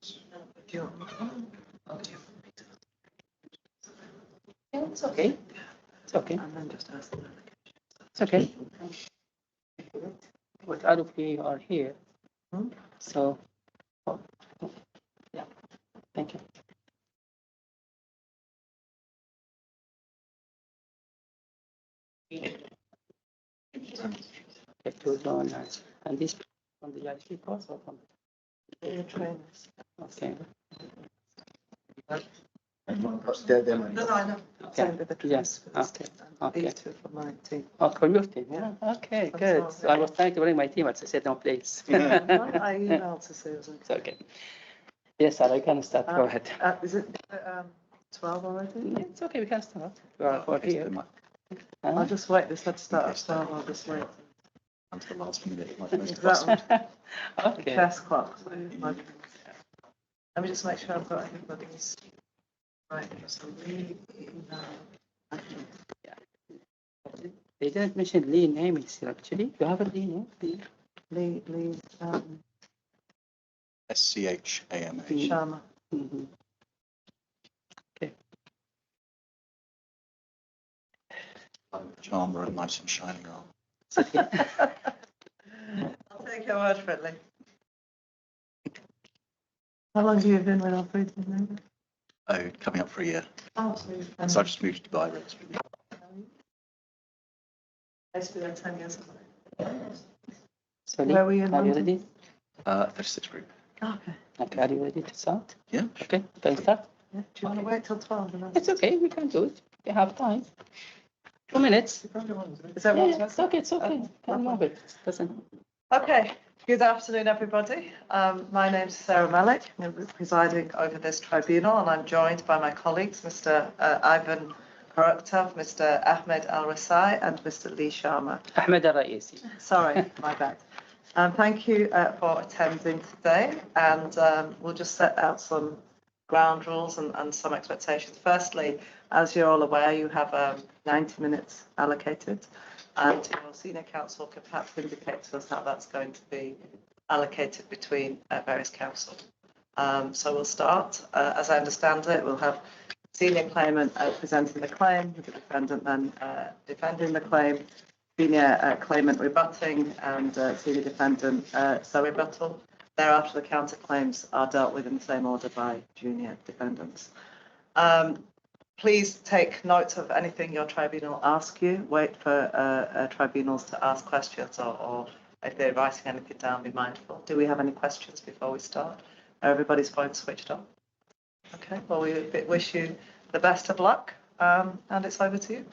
Yeah, it's okay. It's okay. And then just ask them. It's okay. With all of you are here. So, oh, yeah, thank you. Get to learn and this from the IC course or from The trainers. okay. No, I know. Okay. Same with the Yes. trainers. Okay. And Okay. these two for my team. Oh, for your team. Yeah. Okay, good. all, So I was trying to bring my team, but I said no, please. I emailed to Susan. It's okay. Yes, sir, I can start. Go ahead. Is it 12 already? It's okay, we can start. We're here. I'll just wait. This had to start at 12. I'll just wait. Until the last minute. Okay. Chess clock. So let me just make sure I've got everybody's right. So They didn't mention Lee name here actually. You have a Lee name? Lee SCHAMA. Sharma. Mm-hmm. Okay. Charmer and nice and shining on. I'll take your word for it, Lee. How long have you been with our food team? Oh, coming up for a year. Oh, So I just moved to Dubai recently. I used to be there 10 years ago. So Lee, Where were you in are you London? ready? 36 group. Okay. Okay, are you ready to start? Yeah. Okay, can we start? Yeah. Do you want to wait till 12? And It's okay, we can do it. We have time. 2 minutes. Is that Yeah, it's okay, it's okay. Can move it. Doesn't. Okay. Good afternoon, everybody. My name's Sarah Malik. I'm presiding over this tribunal, and I'm joined by my colleagues, Mr. Ivan Paraktov, Mr. Ahmed Al-Rasai, and Mr. Lee Sharma. Ahmed Al-Raisi. Sorry, my bad. Thank you for attending today, and we'll just set out some ground rules and some expectations. Firstly, as you're all aware, you have 90 minutes allocated, and your senior counsel can perhaps indicate to us how that's going to be allocated between various counsel. So we'll start. As I understand it, we'll have senior claimant presenting the claim, with the defendant then defending the claim, senior claimant rebutting, and senior defendant so rebuttal. Thereafter, the counterclaims are dealt with in the same order by junior defendants. Please take note of anything your tribunal asks you. Wait for tribunals to ask questions, or if they're writing anything down, be mindful. Do we have any questions before we start? Everybody's phone switched on? Okay, well, we wish you the best of luck, and it's over to you.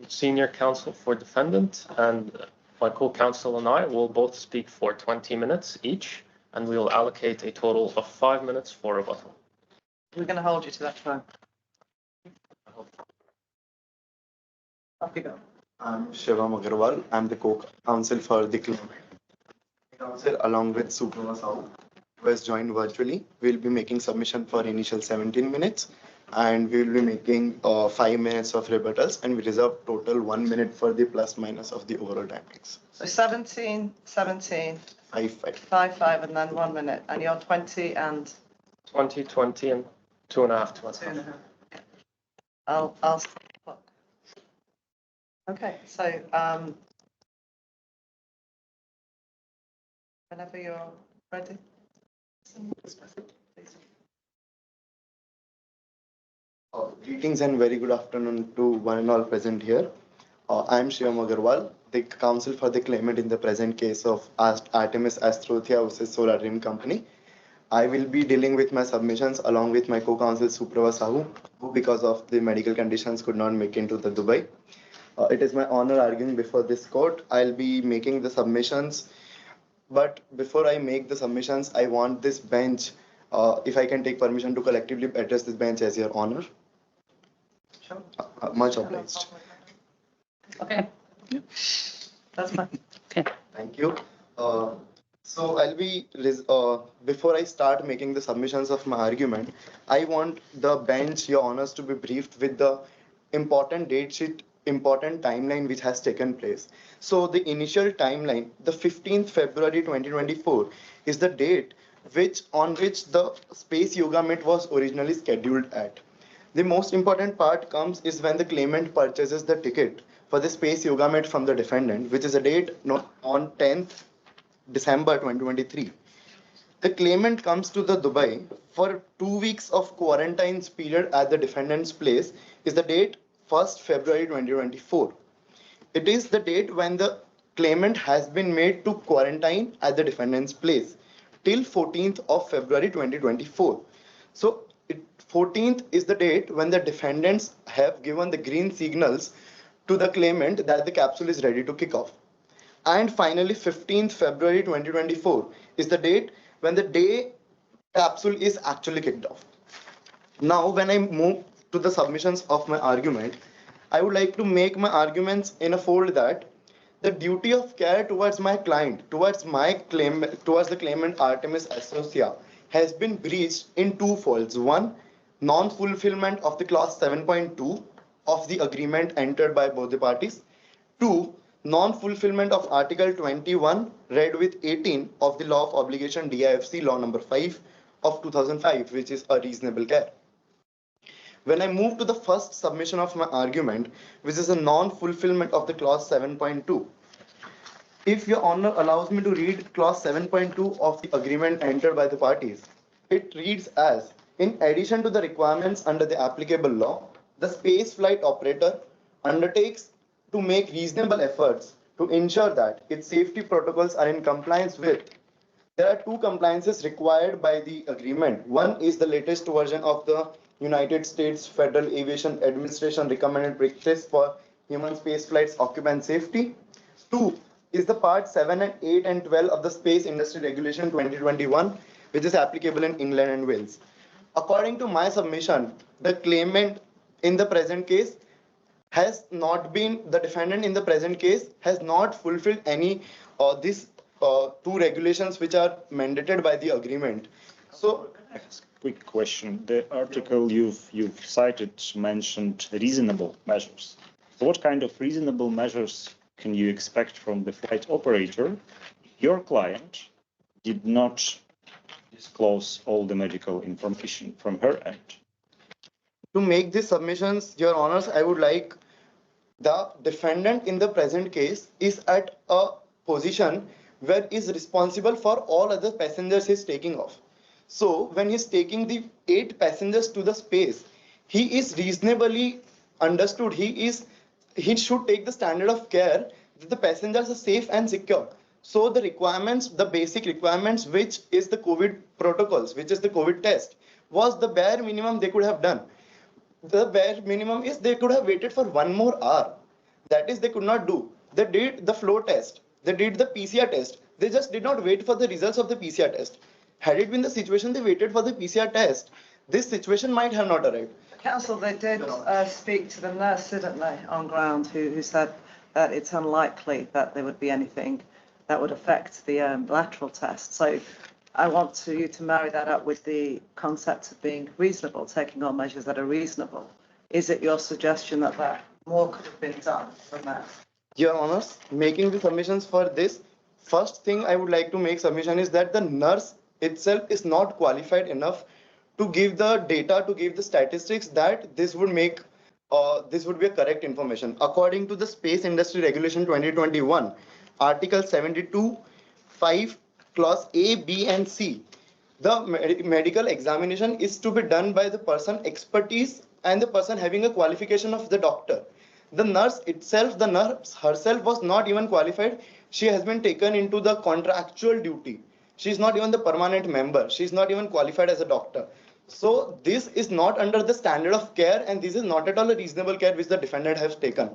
Senior counsel for defendant and my co-counsel and I will both speak for 20 minutes each, and we will allocate a total of 5 minutes for rebuttal. We're going to hold you to that time. Off you go. I'm Shivam Agarwal. I'm the co-counsel for the claimant. Counsel, along with Suprema Sahu, who has joined virtually, we'll be making submission for initial 17 minutes, and we will be making 5 minutes of rebuttals, and we reserve total 1 minute for the plus minus of the overall timings. So 17, 5, and then 1 minute, and you're 20 and 20, 20, and 2.5, 2.5. I'll stop the clock. Okay, so whenever you're ready. Greetings and very good afternoon to one and all present here. I am Shivam Agarwal, the counsel for the claimant in the present case of Artemis Astrothia vs. Solar Dream Company. I will be dealing with my submissions along with my co-counsel Suprema Sahu, who because of the medical conditions could not make into the Dubai. It is my honor arguing before this court. I'll be making the submissions, but before I make the submissions, I want this bench, if I can take permission to collectively address this bench as your honor. Sure. Much obliged. Okay. That's fine. Okay. Thank you. So I'll be, before I start making the submissions of my argument, I want the bench, your honors, to be briefed with the important date sheet important timeline which has taken place. So the initial timeline, the 15th February 2024, is the date on which the Space Yoga Meet was originally scheduled at. The most important part comes is when the claimant purchases the ticket for the Space Yoga Meet from the defendant, which is a date on 10th December 2023. The claimant comes to the Dubai for 2 weeks of quarantine period at the defendant's place is the date 1st February 2024. It is the date when the claimant has been made to quarantine at the defendant's place till 14th of February 2024. So 14th is the date when the defendants have given the green signals to the claimant that the capsule is ready to kick off. And finally, 15th February 2024 is the date when the day capsule is actually kicked off. Now, when I move to the submissions of my argument, I would like to make my arguments in a fold that the duty of care towards my client, towards the claimant Artemis Associate, has been breached in two folds. One, non-fulfillment of the clause 7.2 of the agreement entered by both the parties. Two, non-fulfillment of Article 21 read with 18 of the Law of Obligation DIFC Law number 5 of 2005, which is a reasonable care. When I move to the first submission of my argument, which is a non-fulfillment of the clause 7.2, if your honor allows me to read clause 7.2 of the agreement entered by the parties, it reads as, in addition to the requirements under the applicable law, the space flight operator undertakes to make reasonable efforts to ensure that its safety protocols are in compliance with. There are two compliances required by the agreement. One is the latest version of the United States Federal Aviation Administration recommended practice for human space flights occupant safety. Two is the part 7 and 8 and 12 of the Space Industry Regulation 2021, which is applicable in England and Wales. According to my submission, the claimant in the present case the defendant in the present case has not fulfilled any these two regulations which are mandated by the agreement. So, quick question. The article you've cited mentioned reasonable measures. So what kind of reasonable measures can you expect from the flight operator if your client did not disclose all the medical information from her end? To make these submissions, Your Honors, I would like the defendant in the present case is at a position where is responsible for all other passengers he's taking off. So when he's taking the 8 passengers to the space, he is reasonably understood. He should take the standard of care that the passengers are safe and secure. So the requirements, the basic requirements, which is the COVID protocols, which is the COVID test, was the bare minimum they could have done. The bare minimum is they could have waited for 1 more hour. That is, they could not do. They did the flow test. They did the PCR test. They just did not wait for the results of the PCR test. Had it been the situation they waited for the PCR test, this situation might have not arrived. Counsel, they did speak to the nurse, didn't they, on ground, who said that it's unlikely that there would be anything that would affect the lateral test. So I want you to marry that up with the concept of being reasonable, taking on measures that are reasonable. Is it your suggestion that more could have been done from that? Your Honors, making the submissions for this, first thing I would like to make submission is that the nurse itself is not qualified enough to give the data, to give the statistics that this would be a correct information. According to the Space Industry Regulation 2021, Article 72, 5, Clause A, B, and C, the medical examination is to be done by the person expertise and the person having a qualification of the doctor. The nurse herself was not even qualified. She has been taken into the contractual duty. She is not even the permanent member. She is not even qualified as a doctor. So this is not under the standard of care, and this is not at all a reasonable care which the defendant has taken.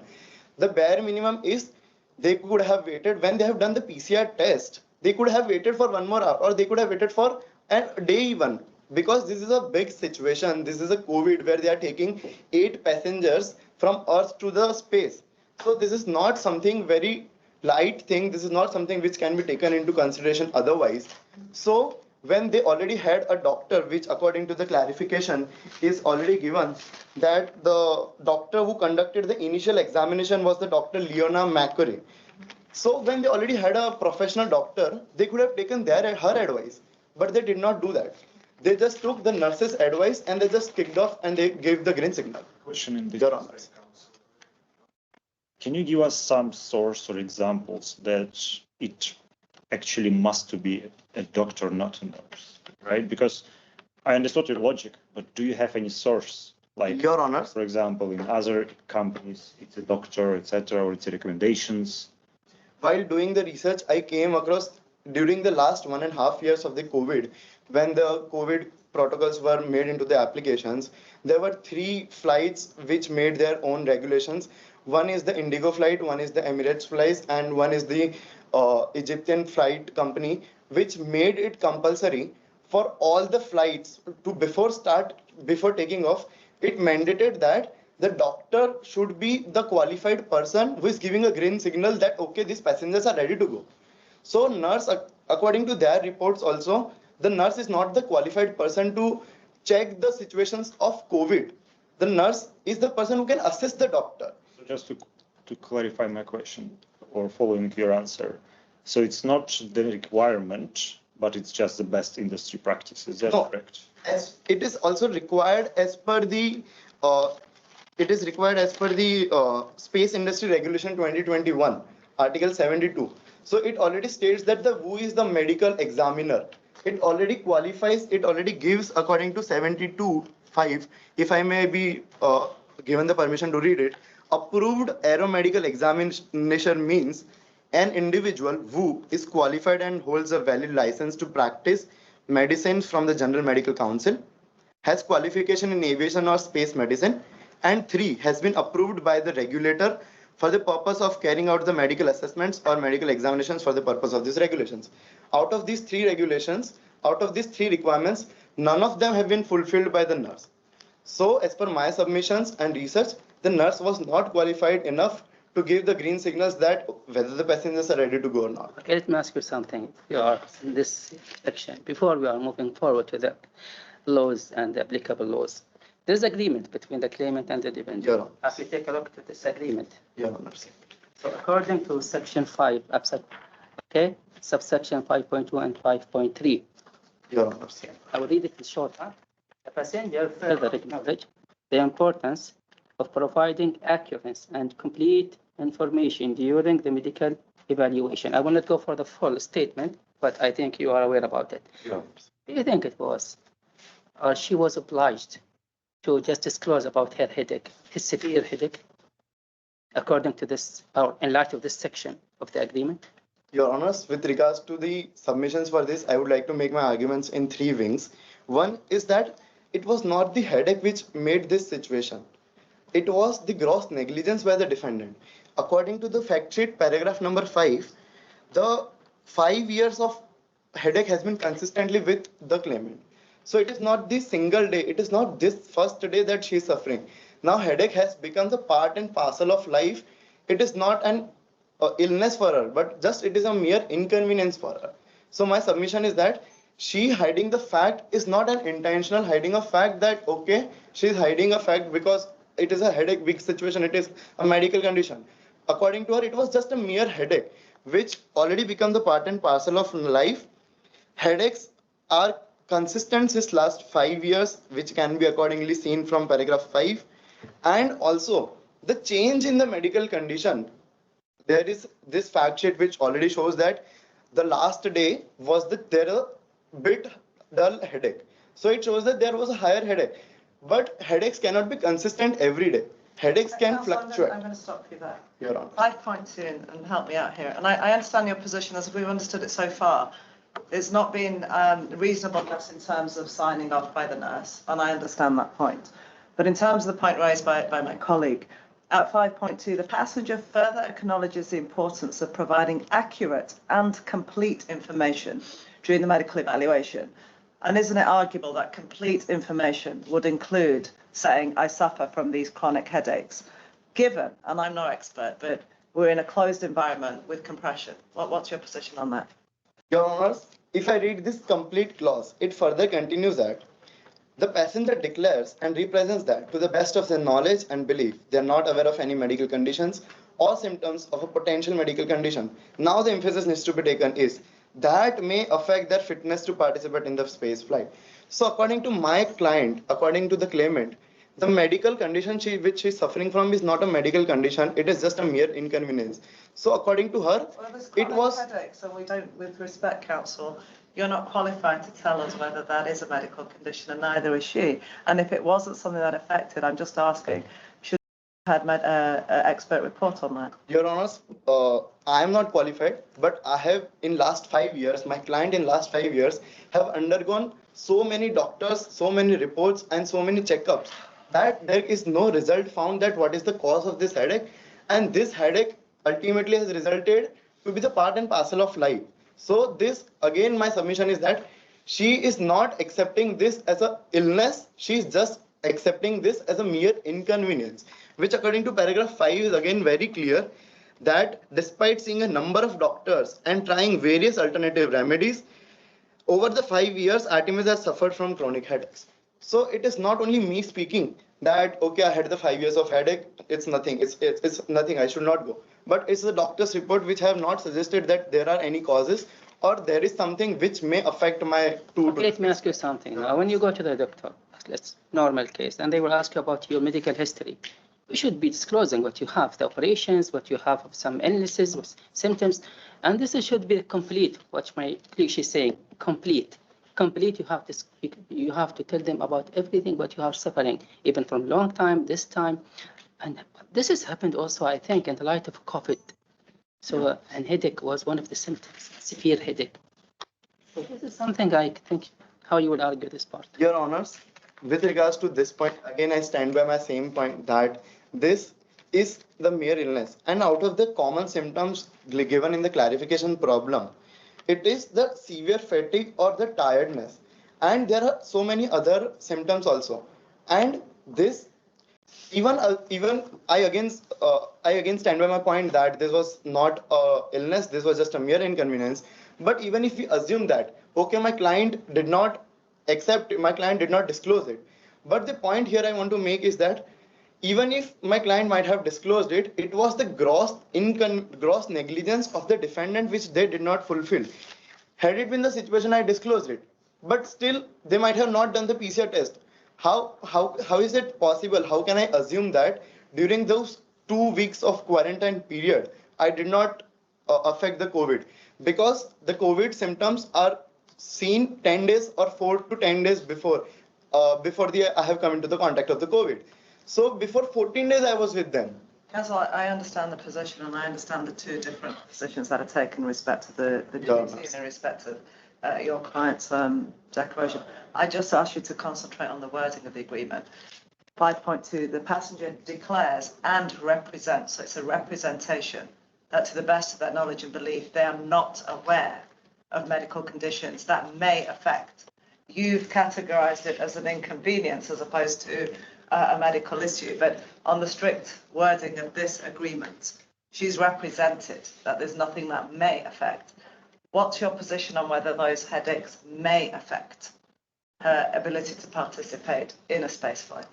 The bare minimum is they could have waited when they have done the PCR test. They could have waited for 1 more hour, or they could have waited for a day even, because this is a big situation. This is a COVID where they are taking 8 passengers from Earth to the space. So this is not something very light thing. This is not something which can be taken into consideration otherwise. So when they already had a doctor, which according to the clarification is already given, that the doctor who conducted the initial examination was the Dr. Leona McCurry. So when they already had a professional doctor, they could have taken her advice, but they did not do that. They just took the nurse's advice and they just kicked off and they gave the green signal. Question in this. Your Honor. Can you give us some source or examples that it actually must to be a doctor, not a nurse, right? Because I understood your logic, but do you have any source? Like, Your Honor. for example, in other companies, it's a doctor, etc., or it's a recommendations. While doing the research, I came across during the last 1.5 years of the COVID, when the COVID protocols were made into the applications, there were 3 flights which made their own regulations. One is the Indigo flight, one is the Emirates flights, and one is the Egyptian flight company, which made it compulsory for all the flights to before taking off. It mandated that the doctor should be the qualified person who is giving a green signal that, okay, these passengers are ready to go. So nurse, according to their reports also, the nurse is not the qualified person to check the situations of COVID. The nurse is the person who can assist the doctor. So just to clarify my question or following your answer, so it's not the requirement, but it's just the best industry practice. Is that correct? As it is also required as per the Space Industry Regulation 2021, Article 72. So it already states that who is the medical examiner. It already qualifies, it already gives according to 72(5), if I may be given the permission to read it, approved aeromedical examination means an individual who is qualified and holds a valid license to practice medicine from the General Medical Council, has qualification in aviation or space medicine, and 3, has been approved by the regulator for the purpose of carrying out the medical assessments or medical examinations for the purpose of these regulations. Out of these 3 regulations, out of these 3 requirements, none of them have been fulfilled by the nurse. So as per my submissions and research, the nurse was not qualified enough to give the green signals that whether the passengers are ready to go or not. Okay, let me ask you something. You are in this section. Before we are moving forward to the laws and the applicable laws, there's agreement between the claimant and the defendant. Your Honor. As we take a look at this agreement. Your Honor. So according to section 5, subsection 5.2 and 5.3, Your Honor. I will read it in short. The passenger further acknowledge the importance of providing accurate and complete information during the medical evaluation. I will not go for the full statement, but I think you are aware about it. Your Honor. Do you think it was, or she was obliged to just disclose about her headache, his severe headache, according to this, or in light of this section of the agreement? Your Honors, with regards to the submissions for this, I would like to make my arguments in 3 wings. One is that it was not the headache which made this situation. It was the gross negligence by the defendant. According to the fact sheet, paragraph number 5, the 5 years of headache has been consistently with the claimant. So it is not the single day, it is not this first day that she is suffering. Now headache has become the part and parcel of life. It is not an illness for her, but just it is a mere inconvenience for her. So my submission is that she hiding the fact is not an intentional hiding of fact that, okay, she is hiding a fact because it is a headache big situation, it is a medical condition. According to her, it was just a mere headache, which already become the part and parcel of life. Headaches are consistent since last 5 years, which can be accordingly seen from paragraph 5. And also the change in the medical condition. There is this fact sheet which already shows that the last day was there a bit dull headache. So it shows that there was a higher headache. But headaches cannot be consistent every day. Headaches can fluctuate. I'm going to stop you there. Your Honor. 5.2, and help me out here. And I understand your position as we've understood it so far. It's not been reasonableness in terms of signing off by the nurse, and I understand that point. But in terms of the point raised by my colleague, at 5.2, the passenger further acknowledges the importance of providing accurate and complete information during the medical evaluation. And isn't it arguable that complete information would include saying, I suffer from these chronic headaches, given, and I'm no expert, but we're in a closed environment with compression. What's your position on that? Your Honors, if I read this complete clause, it further continues that the passenger declares and represents that to the best of their knowledge and belief, they are not aware of any medical conditions or symptoms of a potential medical condition. Now the emphasis needs to be taken is that may affect their fitness to participate in the space flight. So according to my client, according to the claimant, the medical condition which she is suffering from is not a medical condition, it is just a mere inconvenience. So according to her, Well, there's it was headache, so we don't, with respect, counsel, you're not qualified to tell us whether that is a medical condition, and neither is she. And if it wasn't something that affected, I'm just asking, should we have had expert report on that? Your Honors, I am not qualified, but I have in last 5 years, my client in last 5 years have undergone so many doctors, so many reports and so many checkups that there is no result found that what is the cause of this headache. And this headache ultimately has resulted to be the part and parcel of life. So this, again, my submission is that she is not accepting this as a illness. She is just accepting this as a mere inconvenience, which according to paragraph 5 is again very clear that despite seeing a number of doctors and trying various alternative remedies, over the 5 years, Artemis has suffered from chronic headaches. So it is not only me speaking that, okay, I had the 5 years of headache, it's nothing, it's nothing, I should not go. But it's the doctor's report which have not suggested that there are any causes or there is something which may affect my Let me ask you something. Now, when you go to the doctor, let's normal case, and they will ask you about your medical history. You should be disclosing what you have, the operations, what you have, some illnesses, symptoms, and this should be complete. What my colleague is saying, complete. Complete. You have to tell them about everything what you are suffering, even from long time, this time, and this has happened also, I think, in the light of COVID. So, and headache was one of the symptoms, severe headache. So this is something I think how you would argue this part. Your Honors, with regards to this point, again, I stand by my same point that this is the mere illness. And out of the common symptoms given in the clarification problem, it is the severe fatigue or the tiredness. And there are so many other symptoms also. And this, even I again stand by my point that this was not a illness, this was just a mere inconvenience. But even if we assume that, okay, my client did not accept, my client did not disclose it. But the point here I want to make is that even if my client might have disclosed it, it was the gross negligence of the defendant which they did not fulfill. Had it been the situation, I disclosed it, but still they might have not done the PCR test. How is it possible? How can I assume that during those 2 weeks of quarantine period, I did not affect the COVID? Because the COVID symptoms are seen 10 days or 4 to 10 days before I have come into the contact of the COVID. So before 14 days, I was with them. Counsel, I understand the position and I understand the two different positions that are taken in respect to the duty and in respect of your client's declaration. I just ask you to concentrate on the wording of the agreement. 5.2, the passenger declares and represents, so it's a representation, that to the best of their knowledge and belief, they are not aware of medical conditions that may affect. You've categorized it as an inconvenience as opposed to a medical issue, but on the strict wording of this agreement, she's represented that there's nothing that may affect. What's your position on whether those headaches may affect her ability to participate in a space flight?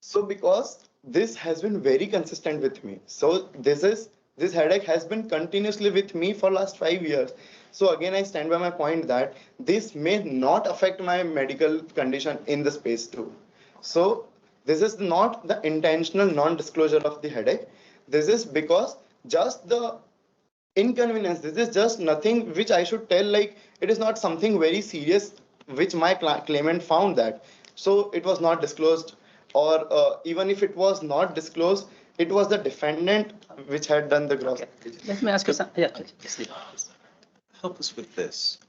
So because this has been very consistent with me, so this headache has been continuously with me for last 5 years. So again, I stand by my point that this may not affect my medical condition in the space too. So this is not the intentional non-disclosure of the headache. This is because just the inconvenience. This is just nothing which I should tell, like it is not something very serious which my claimant found that. So it was not disclosed, or even if it was not disclosed, it was the defendant which had done the gross. Okay. Let me ask you something. Yeah, please. Help us with this.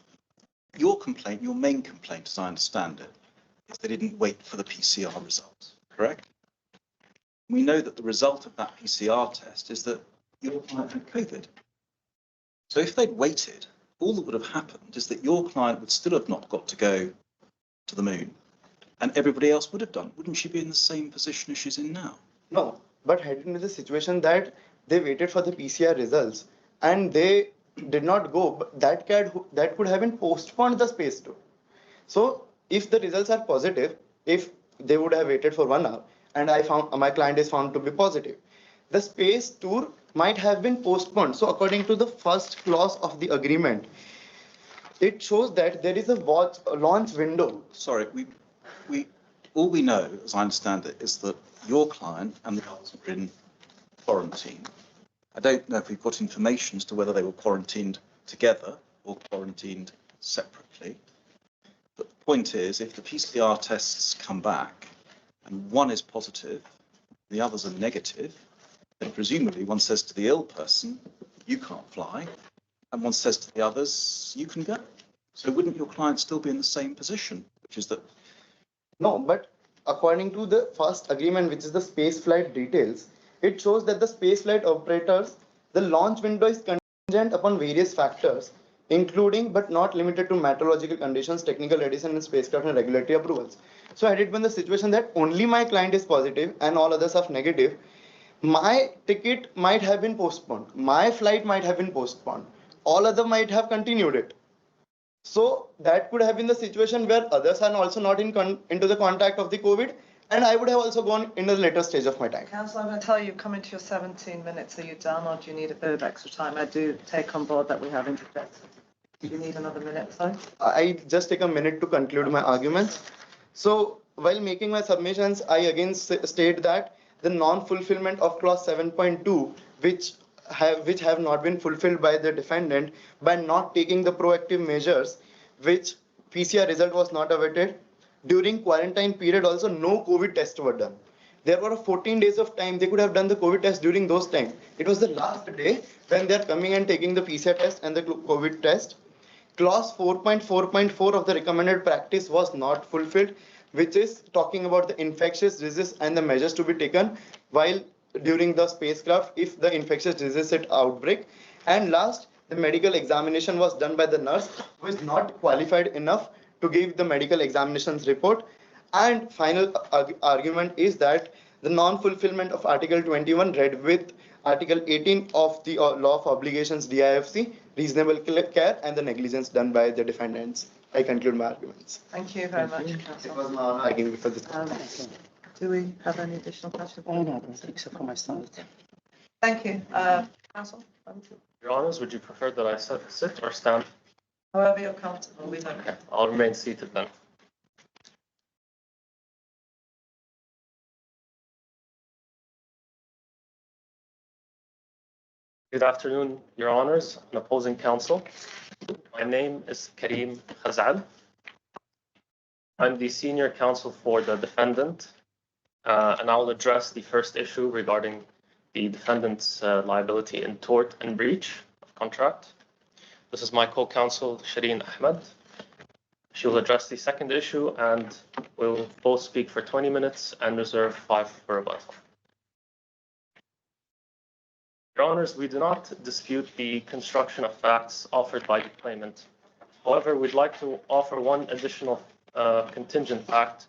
Your complaint, your main complaint, as I understand it, is they didn't wait for the PCR results, correct? We know that the result of that PCR test is that your client had COVID. So if they'd waited, all that would have happened is that your client would still have not got to go to the moon, and everybody else would have done. Wouldn't she be in the same position as she's in now? No, but had it been the situation that they waited for the PCR results and they did not go, but that could have been postponed the space tour. So if the results are positive, if they would have waited for 1 hour and I found my client is found to be positive, the space tour might have been postponed. So according to the first clause of the agreement, it shows that there is a launch window. Sorry, all we know, as I understand it, is that your client and the others were in quarantine. I don't know if we've got information as to whether they were quarantined together or quarantined separately. But the point is, if the PCR tests come back and one is positive, the others are negative, then presumably one says to the ill person, you can't fly, and one says to the others, you can go. So wouldn't your client still be in the same position, which is that? No, but according to the first agreement, which is the space flight details, it shows that the space flight operators, the launch window is contingent upon various factors, including but not limited to meteorological conditions, technical readiness, and spacecraft and regulatory approvals. So had it been the situation that only my client is positive and all others are negative, my ticket might have been postponed, my flight might have been postponed, all other might have continued it. So that could have been the situation where others are also not into the contact of the COVID, and I would have also gone in the later stage of my time. Councillor, I'm going to tell you, you've come into your 17 minutes. Are you done, or do you need a bit of extra time? I do take on board that we have interjected. Do you need another minute, sorry? I just take a minute to conclude my arguments. So while making my submissions, I again state that the non-fulfillment of clause 7.2, which have not been fulfilled by the defendant by not taking the proactive measures, which PCR result was not awaited. During quarantine period also, no COVID tests were done. There were 14 days of time. They could have done the COVID test during those time. It was the last day when they're coming and taking the PCR test and the COVID test. Clause 4.4.4 of the recommended practice was not fulfilled, which is talking about the infectious disease and the measures to be taken while during the spacecraft if the infectious disease outbreak. And last, the medical examination was done by the nurse who is not qualified enough to give the medical examinations report. And final argument is that the non-fulfillment of Article 21 read with Article 18 of the Law of Obligations DIFC, reasonable care and the negligence done by the defendants. I conclude my arguments. Thank you very much, It Councillor. was my honor arguing before this. Do we have any additional questions? I don't think so for my side. Thank you. Councillor, Your Honours, would you prefer that I sit or stand? however you're comfortable, we don't Okay, care. I'll remain seated then. Good afternoon, Your Honours and opposing counsel. My name is Karim Khazal. I'm the senior counsel for the defendant, and I'll address the first issue regarding the defendant's liability in tort and breach of contract. This is my co-counsel, Shireen Ahmed. She will address the second issue, and we'll both speak for 20 minutes and reserve 5 for rebuttal. Your Honours, we do not dispute the construction of facts offered by the claimant. However, we'd like to offer one additional contingent fact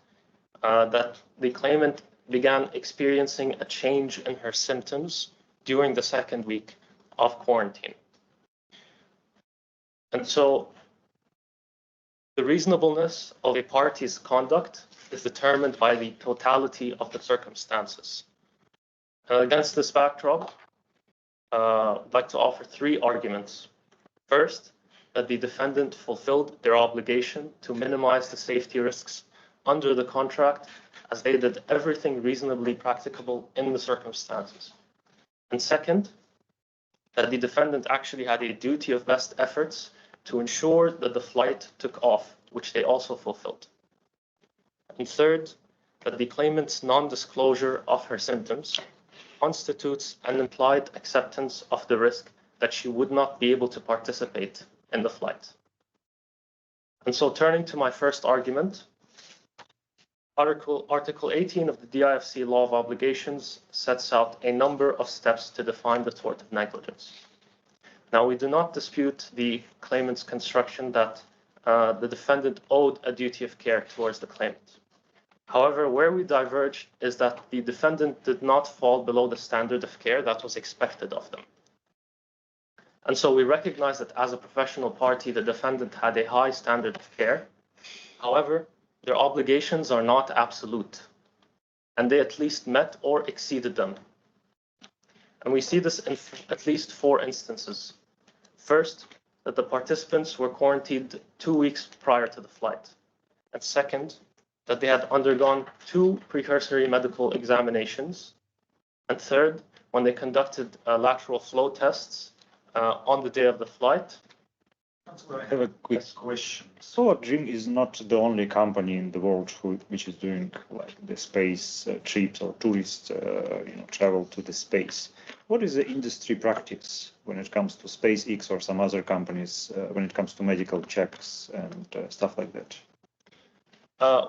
that the claimant began experiencing a change in her symptoms during the second week of quarantine. And so the reasonableness of a party's conduct is determined by the totality of the circumstances. And against this backdrop, I'd like to offer 3 arguments. First, that the defendant fulfilled their obligation to minimize the safety risks under the contract as they did everything reasonably practicable in the circumstances. And second, that the defendant actually had a duty of best efforts to ensure that the flight took off, which they also fulfilled. And third, that the claimant's non-disclosure of her symptoms constitutes an implied acceptance of the risk that she would not be able to participate in the flight. And so turning to my first argument, Article 18 of the DIFC Law of Obligations sets out a number of steps to define the tort of negligence. Now, we do not dispute the claimant's construction that the defendant owed a duty of care towards the claimant. However, where we diverge is that the defendant did not fall below the standard of care that was expected of them. And so we recognize that as a professional party, the defendant had a high standard of care. However, their obligations are not absolute, and they at least met or exceeded them. And we see this in at least 4 instances. First, that the participants were quarantined 2 weeks prior to the flight. And second, that they had undergone 2 precursory medical examinations. And third, when they conducted lateral flow tests on the day of the flight. I have a quick question. Solar Dream is not the only company in the world which is doing like the space trips or tourist travel to the space. What is the industry practice when it comes to SpaceX or some other companies when it comes to medical checks and stuff like that?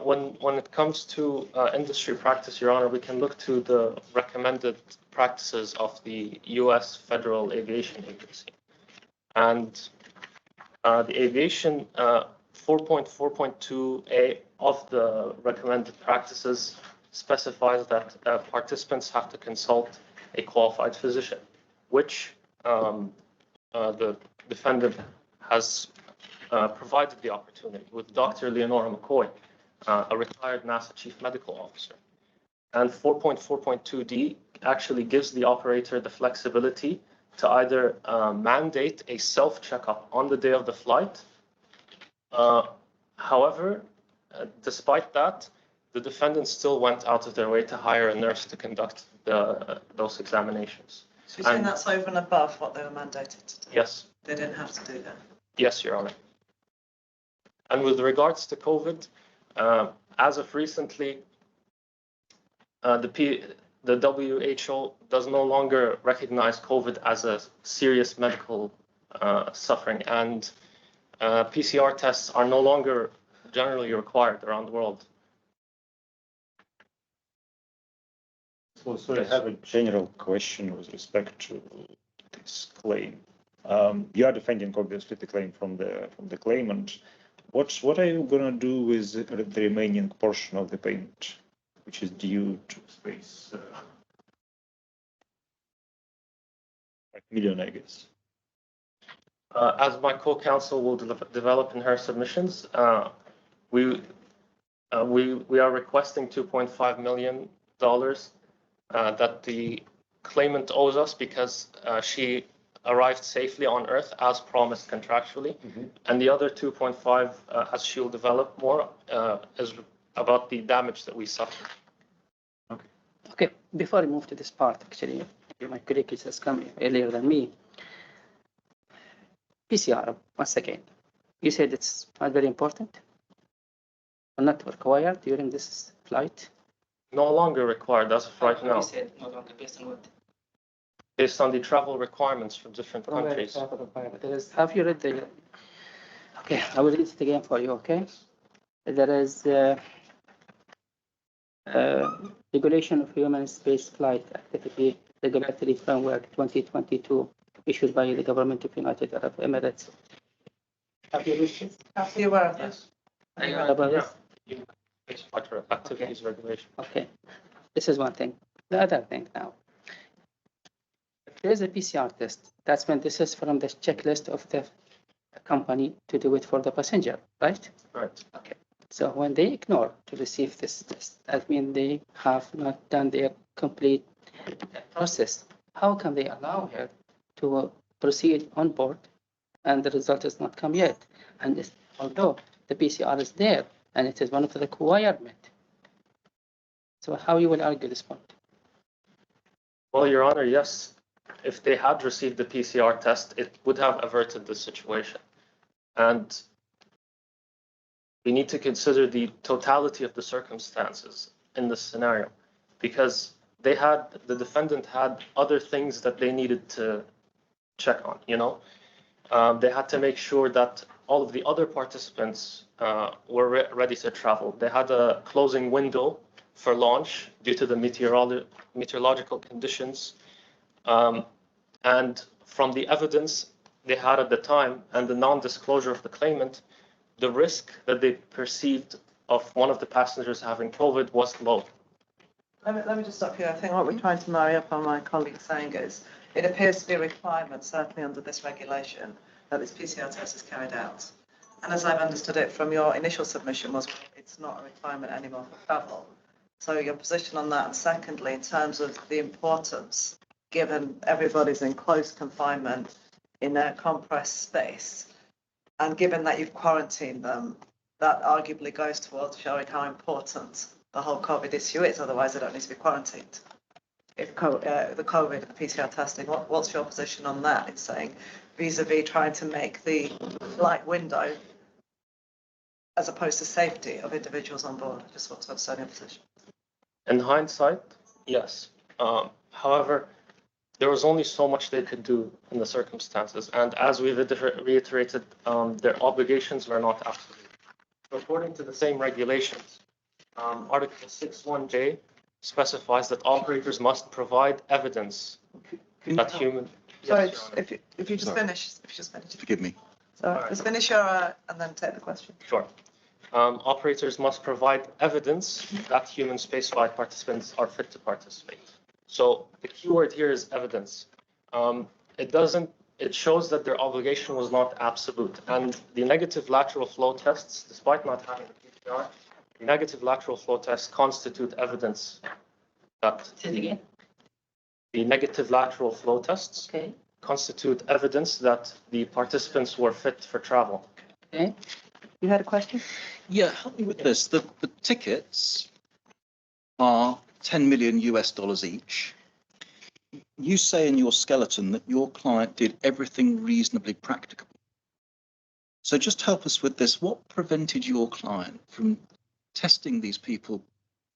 When it comes to industry practice, Your Honor, we can look to the recommended practices of the U.S. Federal Aviation Agency. And the aviation 4.4.2a of the recommended practices specifies that participants have to consult a qualified physician, which the defendant has provided the opportunity with Dr. Leonora McCoy, a retired NASA chief medical officer. And 4.4.2d actually gives the operator the flexibility to either mandate a self-checkup on the day of the flight. However, despite that, the defendant still went out of their way to hire a nurse to conduct those examinations. So you're saying that's over and above what they were mandated to do? Yes. They didn't have to do that? Yes, Your Honor. And with regards to COVID, as of recently, the WHO does no longer recognize COVID as a serious medical suffering, and PCR tests are no longer generally required around the world. So I have a general question with respect to this claim. You are defending obviously the claim from the claimant. What are you gonna do with the remaining portion of the payment, which is due to space? Like million, I guess. As my co-counsel will develop in her submissions, we are requesting $2.5 million that the claimant owes us because she arrived safely on Earth as promised contractually, and the other 2.5, as she'll develop more, is about the damage that we suffered. Okay, before I move to this part, actually, my colleague has come earlier than me. PCR, once again, you said it's not very important or not required during this flight? No longer required as of right now. You said no longer based on what? Based on the travel requirements from different countries. Have you read the? Okay, I will read it again for you. Okay, there is Regulation of Human Space Flight Activity Regulatory Framework 2022, issued by the Government of United Arab Emirates. Have you read this? Are you aware of this? Are you aware about this? It's water activities regulation. Okay, this is one thing. The other thing now. If there is a PCR test, that's when this is from the checklist of the company to do it for the passenger, right? Right. Okay. So when they ignore to receive this test, that means they have not done their complete process. How can they allow her to proceed on board and the result has not come yet? And this, although the PCR is there and it is one of the requirements. So how you will argue this point? Well, Your Honor, yes. If they had received the PCR test, it would have averted the situation. And we need to consider the totality of the circumstances in this scenario, because the defendant had other things that they needed to check on, you know. They had to make sure that all of the other participants were ready to travel. They had a closing window for launch due to the meteorological conditions. And from the evidence they had at the time and the non-disclosure of the claimant, the risk that they perceived of one of the passengers having COVID was low. Let me just stop here. I think what we're trying to marry up on my colleague saying is, it appears to be a requirement, certainly under this regulation, that this PCR test is carried out. And as I've understood it from your initial submission was it's not a requirement anymore for travel. So your position on that, and secondly, in terms of the importance, given everybody's in close confinement in a compressed space, and given that you've quarantined them, that arguably goes towards showing how important the whole COVID issue is, otherwise they don't need to be quarantined. If the COVID and the PCR testing, what's your position on that? It's saying vis-a-vis trying to make the flight window as opposed to safety of individuals on board. Just what's to understand your position. In hindsight, yes. However, there was only so much they could do in the circumstances. And as we've reiterated, their obligations were not absolute. According to the same regulations, Article 6.1J specifies that operators must provide evidence that human. Sorry, Yes, Your Honor. if you just finish, Forgive me. So just finish your and then take the question. Sure. Operators must provide evidence that human spaceflight participants are fit to participate. So the key word here is evidence. It shows that their obligation was not absolute. And the negative lateral flow tests, despite not having the PCR, the negative lateral flow tests constitute evidence that Say it again. the negative lateral flow tests Okay. constitute evidence that the participants were fit for travel. Okay. You had a question? Yeah, help me with this. The tickets are 10 million US dollars each. You say in your skeleton that your client did everything reasonably practicable. So just help us with this. What prevented your client from testing these people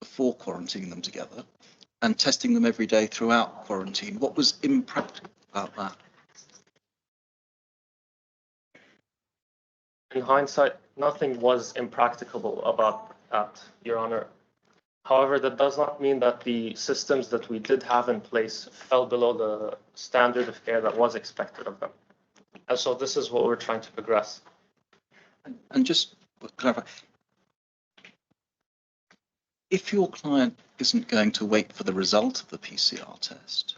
before quarantining them together and testing them every day throughout quarantine? What was impractical about that? In hindsight, nothing was impracticable about that, Your Honor. However, that does not mean that the systems that we did have in place fell below the standard of care that was expected of them. And so this is what we're trying to progress. And just to clarify, if your client isn't going to wait for the result of the PCR test,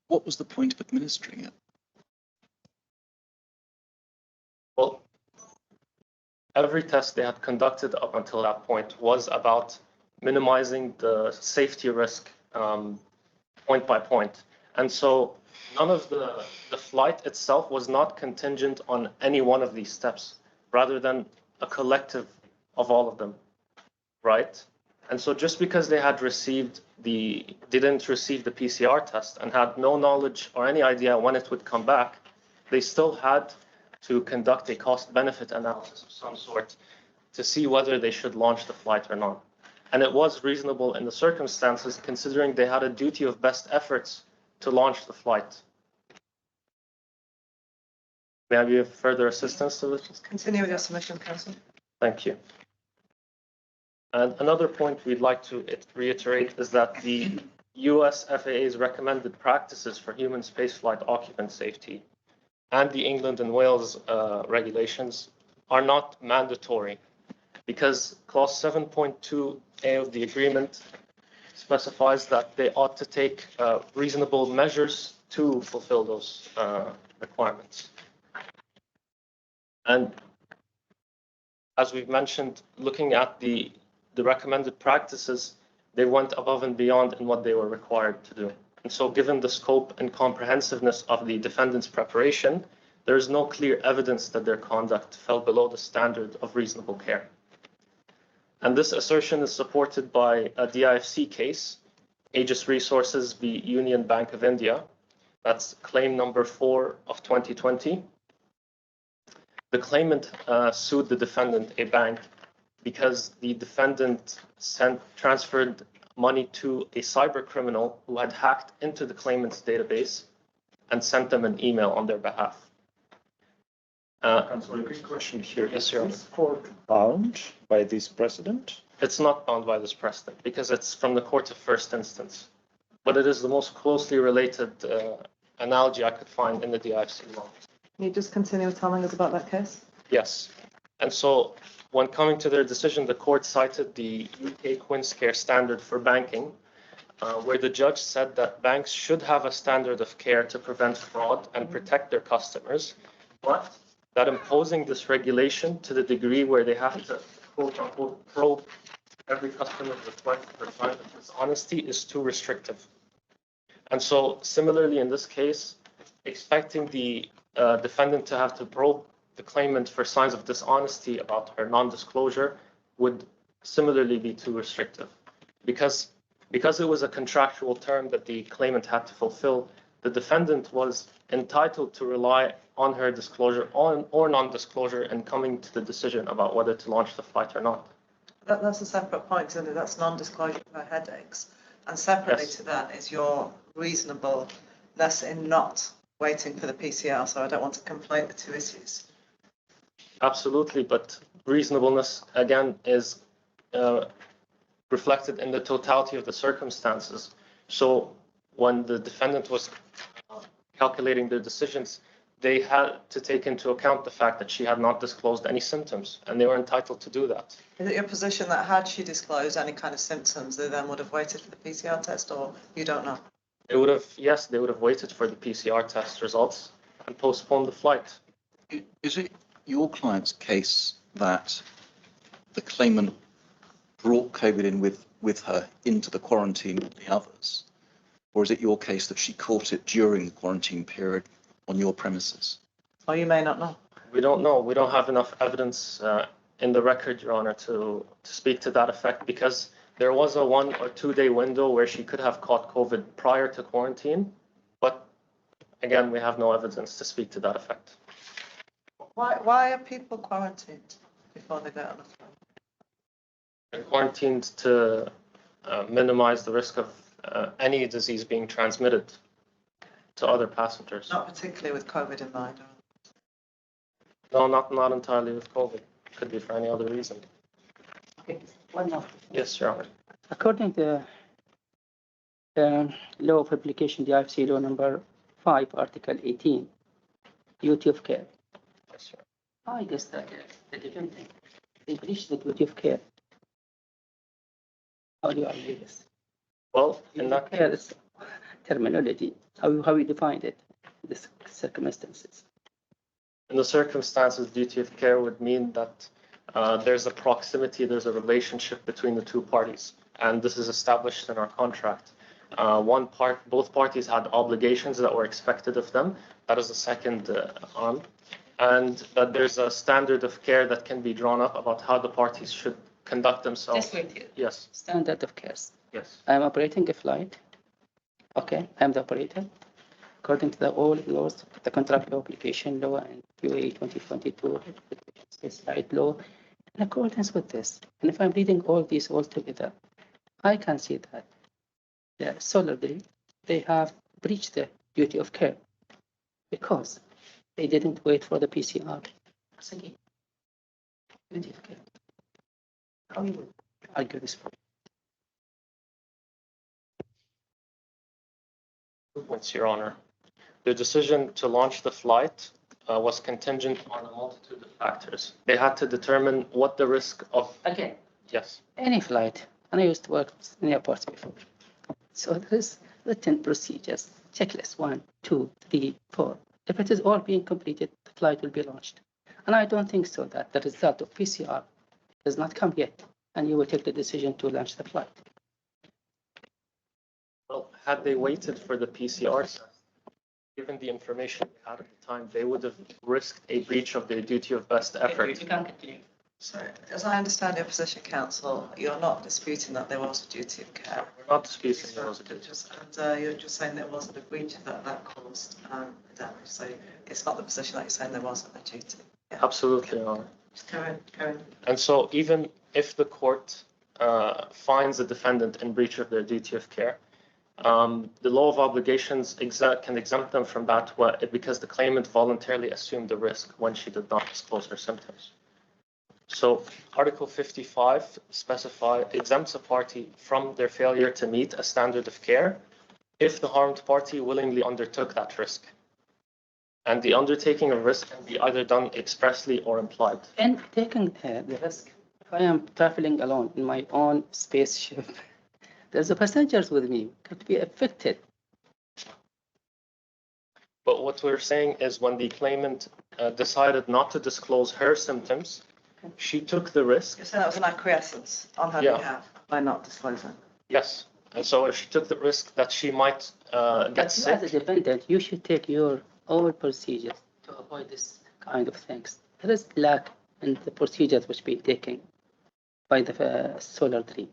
what was the point of administering it? Well, every test they had conducted up until that point was about minimizing the safety risk point by point. And so none of the flight itself was not contingent on any one of these steps, rather than a collective of all of them, right? And so just because they didn't receive the PCR test and had no knowledge or any idea when it would come back, they still had to conduct a cost-benefit analysis of some sort to see whether they should launch the flight or not. And it was reasonable in the circumstances, considering they had a duty of best efforts to launch the flight. May I be of further assistance to this? Continue with your submission, Council. Thank you. And another point we'd like to reiterate is that the US FAA's recommended practices for human spaceflight occupant safety and the England and Wales regulations are not mandatory, because clause 7.2a of the agreement specifies that they ought to take reasonable measures to fulfill those requirements. And as we've mentioned, looking at the recommended practices, they went above and beyond in what they were required to do. And so given the scope and comprehensiveness of the defendant's preparation, there is no clear evidence that their conduct fell below the standard of reasonable care. And this assertion is supported by a DIFC case, Aegis Resources v. Union Bank of India. That's claim number 4 of 2020. The claimant sued the defendant, a bank, because the defendant transferred money to a cyber criminal who had hacked into the claimant's database and sent them an email on their behalf. I'm sorry, quick question here. Yes, Your Honor. Is court bound by this precedent? It's not bound by this precedent because it's from the court of first instance, but it is the most closely related analogy I could find in the DIFC law. Can you just continue telling us about that case? Yes. And so when coming to their decision, the court cited the UK Quinscare standard for banking, where the judge said that banks should have a standard of care to prevent fraud and protect their customers, but that imposing this regulation to the degree where they have to quote unquote probe every customer's request for signs of dishonesty is too restrictive. And so similarly in this case, expecting the defendant to have to probe the claimant for signs of dishonesty about her non-disclosure would similarly be too restrictive. Because it was a contractual term that the claimant had to fulfill, the defendant was entitled to rely on her disclosure or non-disclosure in coming to the decision about whether to launch the flight or not. That's a separate point, isn't it? That's non-disclosure of her headaches. And separately Yes. to that is your reasonableness in not waiting for the PCR. So I don't want to conflate the two issues. Absolutely, but reasonableness, again, is reflected in the totality of the circumstances. So when the defendant was calculating their decisions, they had to take into account the fact that she had not disclosed any symptoms, and they were entitled to do that. Is it your position that had she disclosed any kind of symptoms, they then would have waited for the PCR test, or you don't know? They would have, yes, they would have waited for the PCR test results and postponed the flight. Is it your client's case that the claimant brought COVID in with her into the quarantine with the others? Or is it your case that she caught it during the quarantine period on your premises? Or you may not know. We don't know. We don't have enough evidence in the record, Your Honor, to speak to that effect, because there was a 1 or 2 day window where she could have caught COVID prior to quarantine. But again, we have no evidence to speak to that effect. Why are people quarantined before they get on the flight? They're quarantined to minimize the risk of any disease being transmitted to other passengers. Not particularly with COVID in mind. No, not entirely with COVID. Could be for any other reason. Okay, one more. Yes, Your Honor. According to the law of application, the IFC law number 5, Article 18, duty of care. Yes, sir. I guess that the defendant, they breached the duty of care. How do you argue this? Well, in that Care case, is terminology, how you define it, the circumstances. in the circumstances, duty of care would mean that there's a proximity, there's a relationship between the two parties, and this is established in our contract. Both parties had obligations that were expected of them. That is the second arm, and that there's a standard of care that can be drawn up about how the parties should conduct themselves. Just wait here. Yes. Standard of care. Yes. I'm operating a flight. Okay, I'm the operator. According to the all laws, the contract law, application law, and UA 2022 flight law, in accordance with this, and if I'm reading all these all together, I can see that solidly they have breached the duty of care because they didn't wait for the PCR. Once again, duty of care. How you would argue this point? 2 points, Your Honor. The decision to launch the flight was contingent on a multitude of factors. They had to determine what the risk of... Again, Yes. any flight, and I used to work in airports before. So there is written procedures, checklist 1, 2, 3, 4. If it is all being completed, the flight will be launched. And I don't think so that the result of PCR does not come yet, and you will take the decision to launch the flight. Well, had they waited for the PCR test, given the information they had at the time, they would have risked a breach of their duty of best effort. You can continue. So, as I understand your position, counsel, you're not disputing that there was a duty of care. We're not disputing there was a duty. And you're just saying there wasn't a breach of that caused damage. So it's not the position that you're saying there wasn't a duty. Yeah. Absolutely, Your Honor. Just go in. And so even if the court finds the defendant in breach of their duty of care, the law of obligations can exempt them from that because the claimant voluntarily assumed the risk when she did not disclose her symptoms. So Article 55 exempts a party from their failure to meet a standard of care if the harmed party willingly undertook that risk. And the undertaking of risk can be either done expressly or implied. And taking the risk, if I am traveling alone in my own spaceship, There's the passengers with me could be affected. But what we're saying is when the claimant decided not to disclose her symptoms, she took the risk. You're saying that was an acquiescence on her Yeah. behalf by not disclosing. Yes. And so if she took the risk that she might get But you as a sick, defendant, you should take your own procedures to avoid this kind of things. There is lack in the procedures which be taken by the solar tree.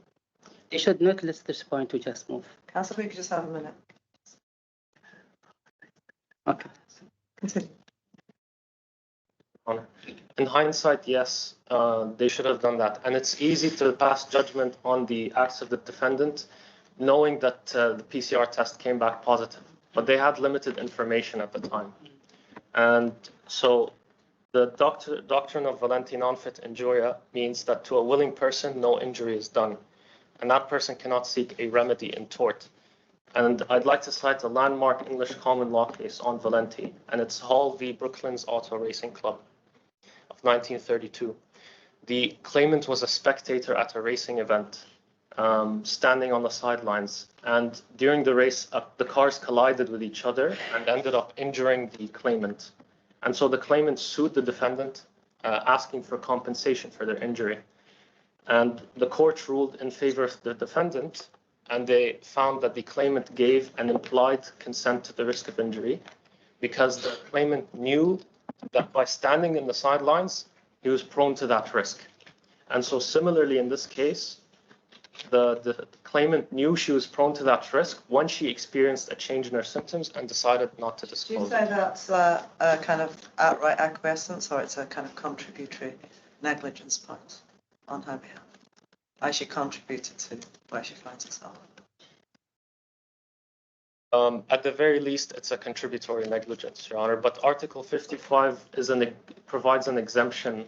They should not let this point to just move. Councillor, if we could just have a minute. Okay. Continue. in hindsight, yes, they should have done that. And it's easy to pass judgment on the acts of the defendant, knowing that the PCR test came back positive. But they had limited information at the time. And so the doctrine of valenti non-fit injuria means that to a willing person, no injury is done. And that person cannot seek a remedy in tort. And I'd like to cite a landmark English common law case on valenti, and it's Hall v. Brooklands Auto Racing Club of 1932. The claimant was a spectator at a racing event, standing on the sidelines. And during the race, the cars collided with each other and ended up injuring the claimant. And so the claimant sued the defendant, asking for compensation for their injury. And the court ruled in favor of the defendant, and they found that the claimant gave an implied consent to the risk of injury because the claimant knew that by standing in the sidelines, he was prone to that risk. And so similarly in this case, the claimant knew she was prone to that risk when she experienced a change in her symptoms and decided not to Do you disclose say it. that's a kind of outright acquiescence, or it's a kind of contributory negligence point on her behalf? Why she contributed to where she finds herself? At the very least, it's a contributory negligence, Your Honor. But Article 55 provides an exemption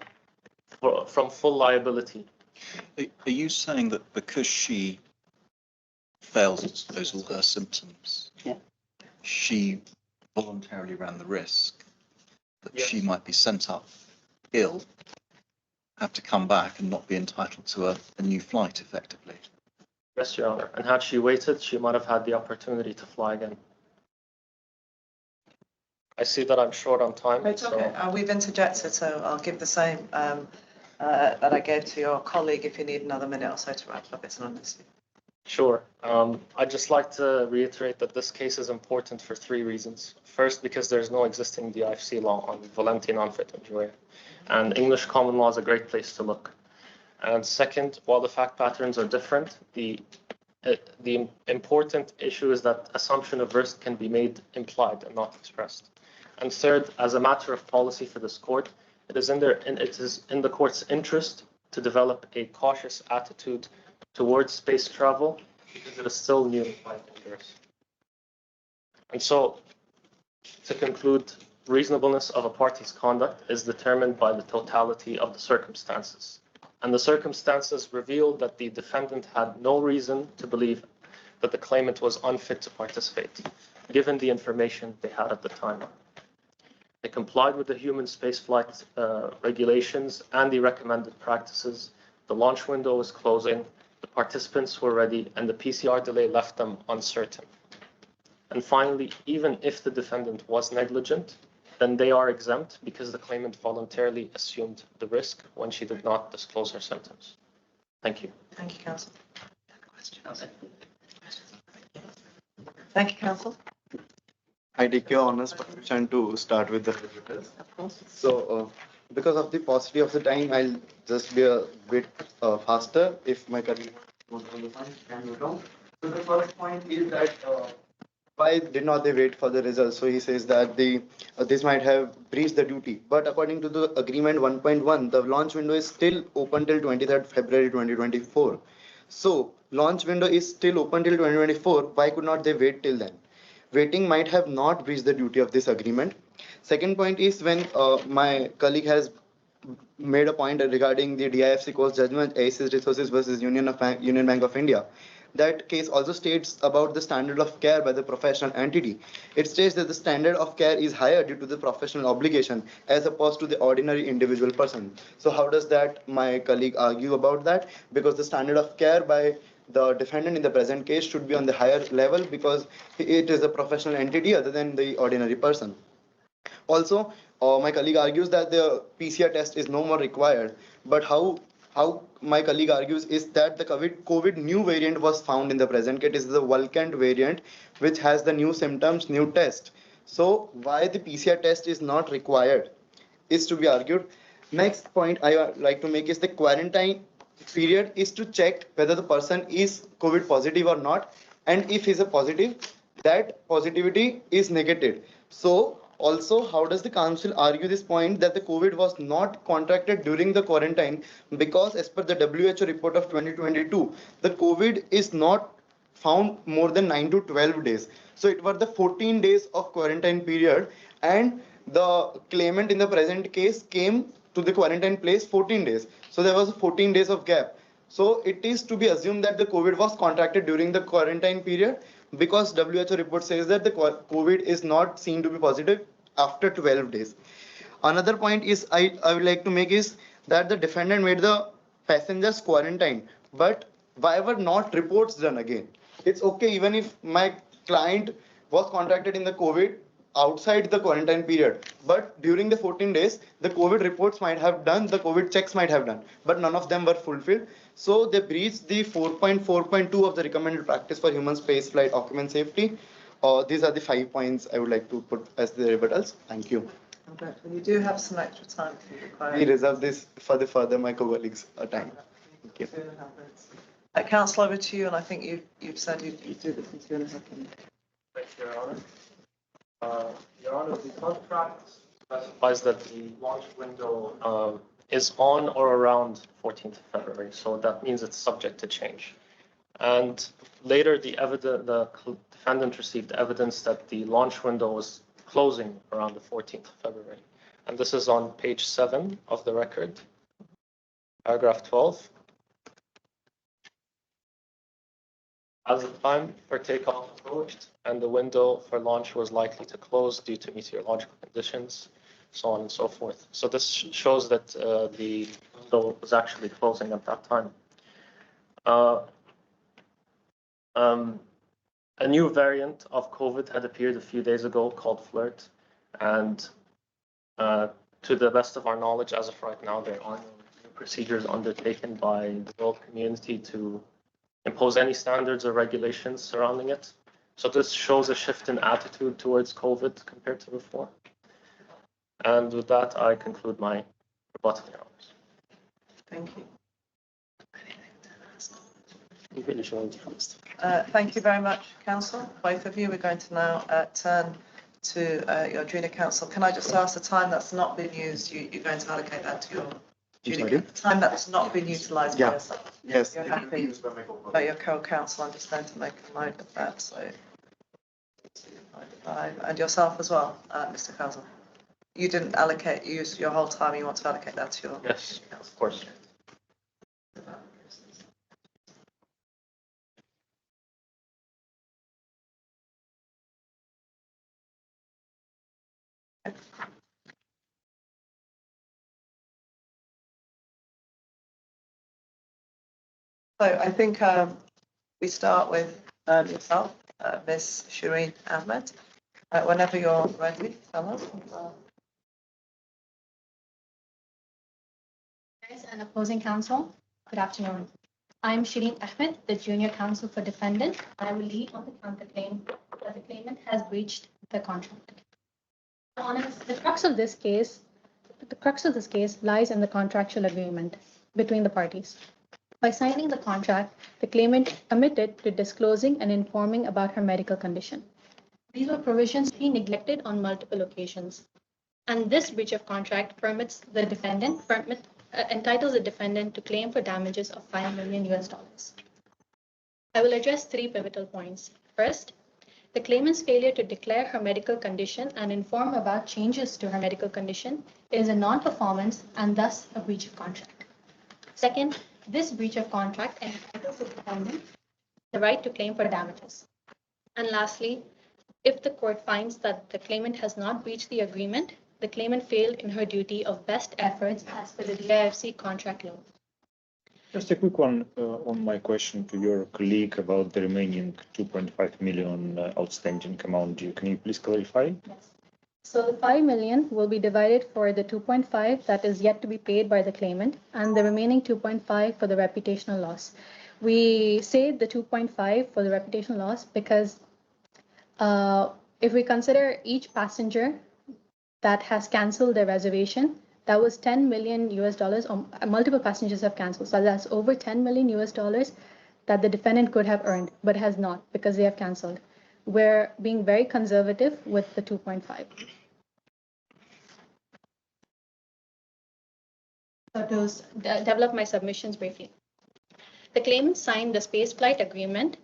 from full liability. Are you saying that because she failed to disclose all her symptoms, Yeah. she voluntarily ran the risk that Yes. she might be sent up ill, have to come back and not be entitled to a new flight effectively? Yes, Your Honor. And had she waited, she might have had the opportunity to fly again. I see that I'm short on time. It's okay. We've interjected, so I'll give the same that I gave to your colleague if you need another minute or so to wrap up. It's not necessary. Sure. I'd just like to reiterate that this case is important for three reasons. First, because there's no existing DIFC law on valenti non-fit injuria, and English common law is a great place to look. And second, while the fact patterns are different, the important issue is that assumption of risk can be made implied and not expressed. And third, as a matter of policy for this court, it is in the court's interest to develop a cautious attitude towards space travel because it is still new and quite dangerous. And so, to conclude, reasonableness of a party's conduct is determined by the totality of the circumstances. And the circumstances revealed that the defendant had no reason to believe that the claimant was unfit to participate, given the information they had at the time. They complied with the human spaceflight regulations and the recommended practices. The launch window was closing, the participants were ready, and the PCR delay left them uncertain. And finally, even if the defendant was negligent, then they are exempt because the claimant voluntarily assumed the risk when she did not disclose her symptoms. Thank you. Thank you, counsel. Thank you, counsel. I take your honor's permission to start with the rebuttals. Of course. So, because of the paucity of the time, I'll just be a bit faster if my colleague wants to can you know. So the first point is that why did not they wait for the results? So he says that this might have breached the duty. But according to the agreement 1.1, the launch window is still open till 23rd February 2024. So launch window is still open till 2024. Why could not they wait till then? Waiting might have not breached the duty of this agreement. Second point is when my colleague has made a point regarding the DIFC CoS judgment, ACS Resources versus Union Bank of India. That case also states about the standard of care by the professional entity. It states that the standard of care is higher due to the professional obligation as opposed to the ordinary individual person. So how does that my colleague argue about that? Because the standard of care by the defendant in the present case should be on the higher level because it is a professional entity other than the ordinary person. Also, my colleague argues that the PCR test is no more required, but how my colleague argues is that the COVID new variant was found in the present case. It is the Vulcan variant, which has the new symptoms, new test. So why the PCR test is not required is to be argued. Next point I would like to make is the quarantine period is to check whether the person is COVID positive or not, and if he's a positive, that positivity is negated. So also, how does the council argue this point that the COVID was not contracted during the quarantine, because as per the WHO report of 2022, the COVID is not found more than 9 to 12 days. So it was the 14 days of quarantine period, and the claimant in the present case came to the quarantine place 14 days. So there was 14 days of gap. So it is to be assumed that the COVID was contracted during the quarantine period, because WHO report says that the COVID is not seen to be positive after 12 days. Another point is I would like to make is that the defendant made the passengers quarantine, but why were not reports done again? It's okay even if my client was contracted in the COVID outside the quarantine period, but during the 14 days the COVID reports might have done, the COVID checks might have done, but none of them were fulfilled. So they breached the 4.4.2 of the recommended practice for human space flight occupant safety. These are the 5 points I would like to put as the rebuttals. Thank you. Okay, you do have some extra time if you require. We reserve this for the further my colleagues' time. Thank you. Councillor, over to you, and I think you've said you do this in 2.5 minutes. Thank you, Your Honor. Your Honor, the contract specifies that the launch window is on or around 14th of February, so that means it's subject to change. And later, the defendant received evidence that the launch window was closing around the 14th of February. And this is on page 7 of the record, paragraph 12. As the time for takeoff approached and the window for launch was likely to close due to meteorological conditions, so on and so forth. So this shows that the window was actually closing at that time. A new variant of COVID had appeared a few days ago called Flirt, and to the best of our knowledge, as of right now, there are no procedures undertaken by the world community to impose any standards or regulations surrounding it. So this shows a shift in attitude towards COVID compared to before. And with that, I conclude my rebuttal, Your Honors. Thank you. You Thank you very much, Council. Both of you, we're going to now turn to your junior counsel. Can I just ask the time that's not been used, you're going to allocate that to your junior time that's not been utilised by yourself? Yes. You're happy, but your co-counsel, I'm just going to make a note of that. So, and yourself as well, Mr. Counsel. You didn't use your whole time. You want to allocate that to your. Yes, of course. So I think we start with yourself, Ms. Shireen Ahmed. Whenever you're ready, tell us. And opposing counsel, good afternoon. I'm Shireen Ahmed, the junior counsel for defendant. I will lead on the counterclaim that the claimant has breached the contract. The crux of this case lies in the contractual agreement between the parties. By signing the contract, the claimant committed to disclosing and informing about her medical condition. These were provisions being neglected on multiple occasions. And this breach of contract entitles the defendant to claim for damages of $5 million US. I will address 3 pivotal points. First, the claimant's failure to declare her medical condition and inform about changes to her medical condition is a non-performance and thus a breach of contract. Second, this breach of contract entitles the defendant the right to claim for damages. And lastly, if the court finds that the claimant has not breached the agreement, the claimant failed in her duty of best efforts as per the DIFC contract law. Just a quick one on my question to your colleague about the remaining 2.5 million outstanding amount due. Can you please clarify? Yes. So the 5 million will be divided for the 2.5 that is yet to be paid by the claimant, and the remaining 2.5 for the reputational loss. We say the 2.5 for the reputational loss because if we consider each passenger that has canceled their reservation, that was 10 million US dollars, or multiple passengers have canceled. So that's over 10 million US dollars that the defendant could have earned, but has not because they have canceled. We're being very conservative with the 2.5. So to develop my submissions briefly. The claimant signed the spaceflight agreement,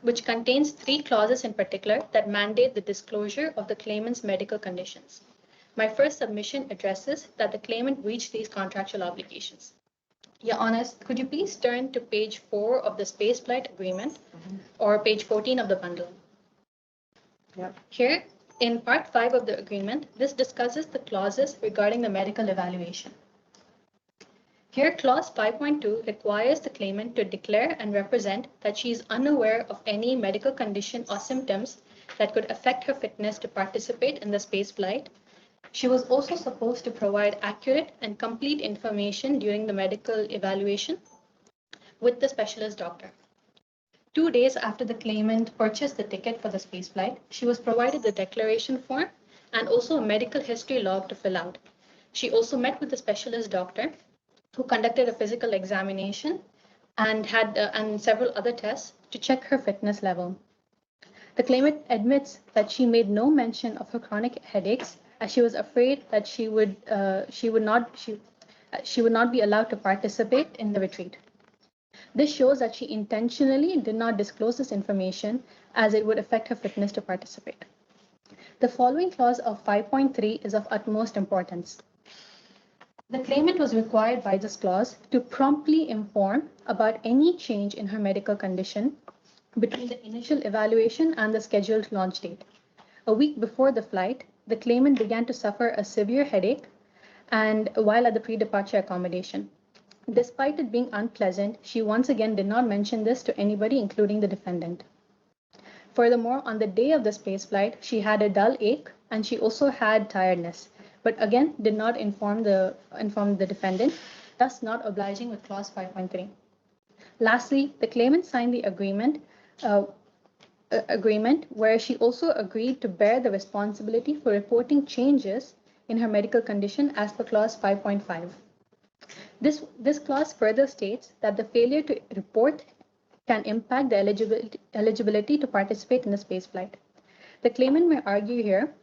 which contains 3 clauses in particular that mandate the disclosure of the claimant's medical conditions. My first submission addresses that the claimant breached these contractual obligations. Your Honor, could you please turn to page 4 of the spaceflight agreement or page 14 of the bundle? Yep. Here, in part 5 of the agreement, this discusses the clauses regarding the medical evaluation. Here, clause 5.2 requires the claimant to declare and represent that she is unaware of any medical condition or symptoms that could affect her fitness to participate in the space flight. She was also supposed to provide accurate and complete information during the medical evaluation with the specialist doctor. 2 days after the claimant purchased the ticket for the space flight, she was provided the declaration form and also a medical history log to fill out. She also met with the specialist doctor who conducted a physical examination and had and several other tests to check her fitness level. The claimant admits that she made no mention of her chronic headaches as she was afraid that she would not be allowed to participate in the retreat. This shows that she intentionally did not disclose this information as it would affect her fitness to participate. The following clause of 5.3 is of utmost importance. The claimant was required by this clause to promptly inform about any change in her medical condition between the initial evaluation and the scheduled launch date. A week before the flight, the claimant began to suffer a severe headache and while at the pre-departure accommodation. Despite it being unpleasant, she once again did not mention this to anybody, including the defendant. Furthermore, on the day of the space flight, she had a dull ache and she also had tiredness, but again did not inform the defendant, thus not obliging with clause 5.3. Lastly, the claimant signed the agreement where she also agreed to bear the responsibility for reporting changes in her medical condition as per clause 5.5. This clause further states that the failure to report can impact the eligibility to participate in the spaceflight. The claimant may argue here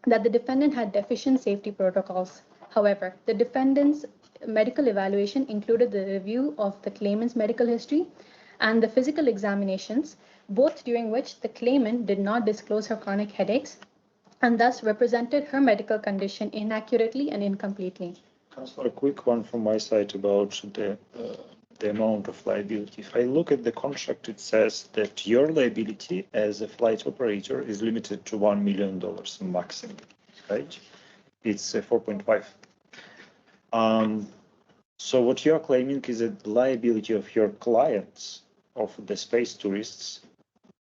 that the defendant had deficient safety protocols. However, the defendant's medical evaluation included the review of the claimant's medical history and the physical examinations, both during which the claimant did not disclose her chronic headaches and thus represented her medical condition inaccurately and incompletely. Counselor, a quick one from my side about the amount of liability. If I look at the contract, it says that your liability as a flight operator is limited to $1 million maximum, right? It's 4.5. So what you're claiming is that the liability of your clients, of the space tourists,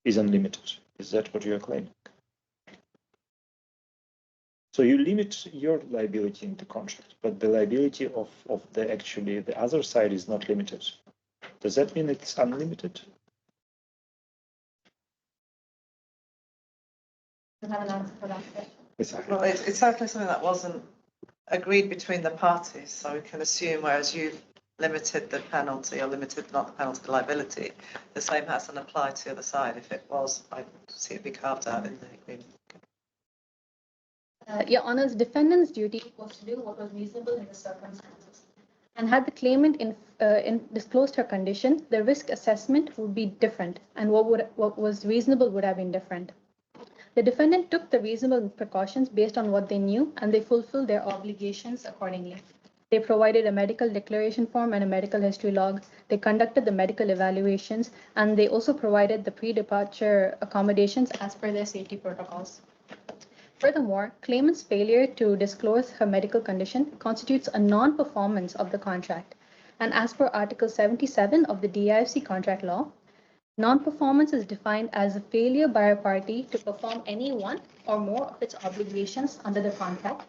is unlimited. Is that what you're claiming? So you limit your liability in the contract, but the liability of the other side is not limited. Does that mean it's unlimited? I have an answer for that question. Exactly. Well, it's certainly something that wasn't agreed between the parties, so we can assume, whereas you've limited the penalty or limited not the penalty, the liability, the same has to apply to the other side. If it was, I'd see it be carved out in the agreement. Your Honor's defendant's duty was to do what was reasonable in the circumstances. And had the claimant disclosed her condition, the risk assessment would be different, and what was reasonable would have been different. The defendant took the reasonable precautions based on what they knew, and they fulfilled their obligations accordingly. They provided a medical declaration form and a medical history log. They conducted the medical evaluations, and they also provided the pre-departure accommodations as per their safety protocols. Furthermore, claimant's failure to disclose her medical condition constitutes a non-performance of the contract. And as per Article 77 of the DIFC contract law, non-performance is defined as a failure by a party to perform any one or more of its obligations under the contract,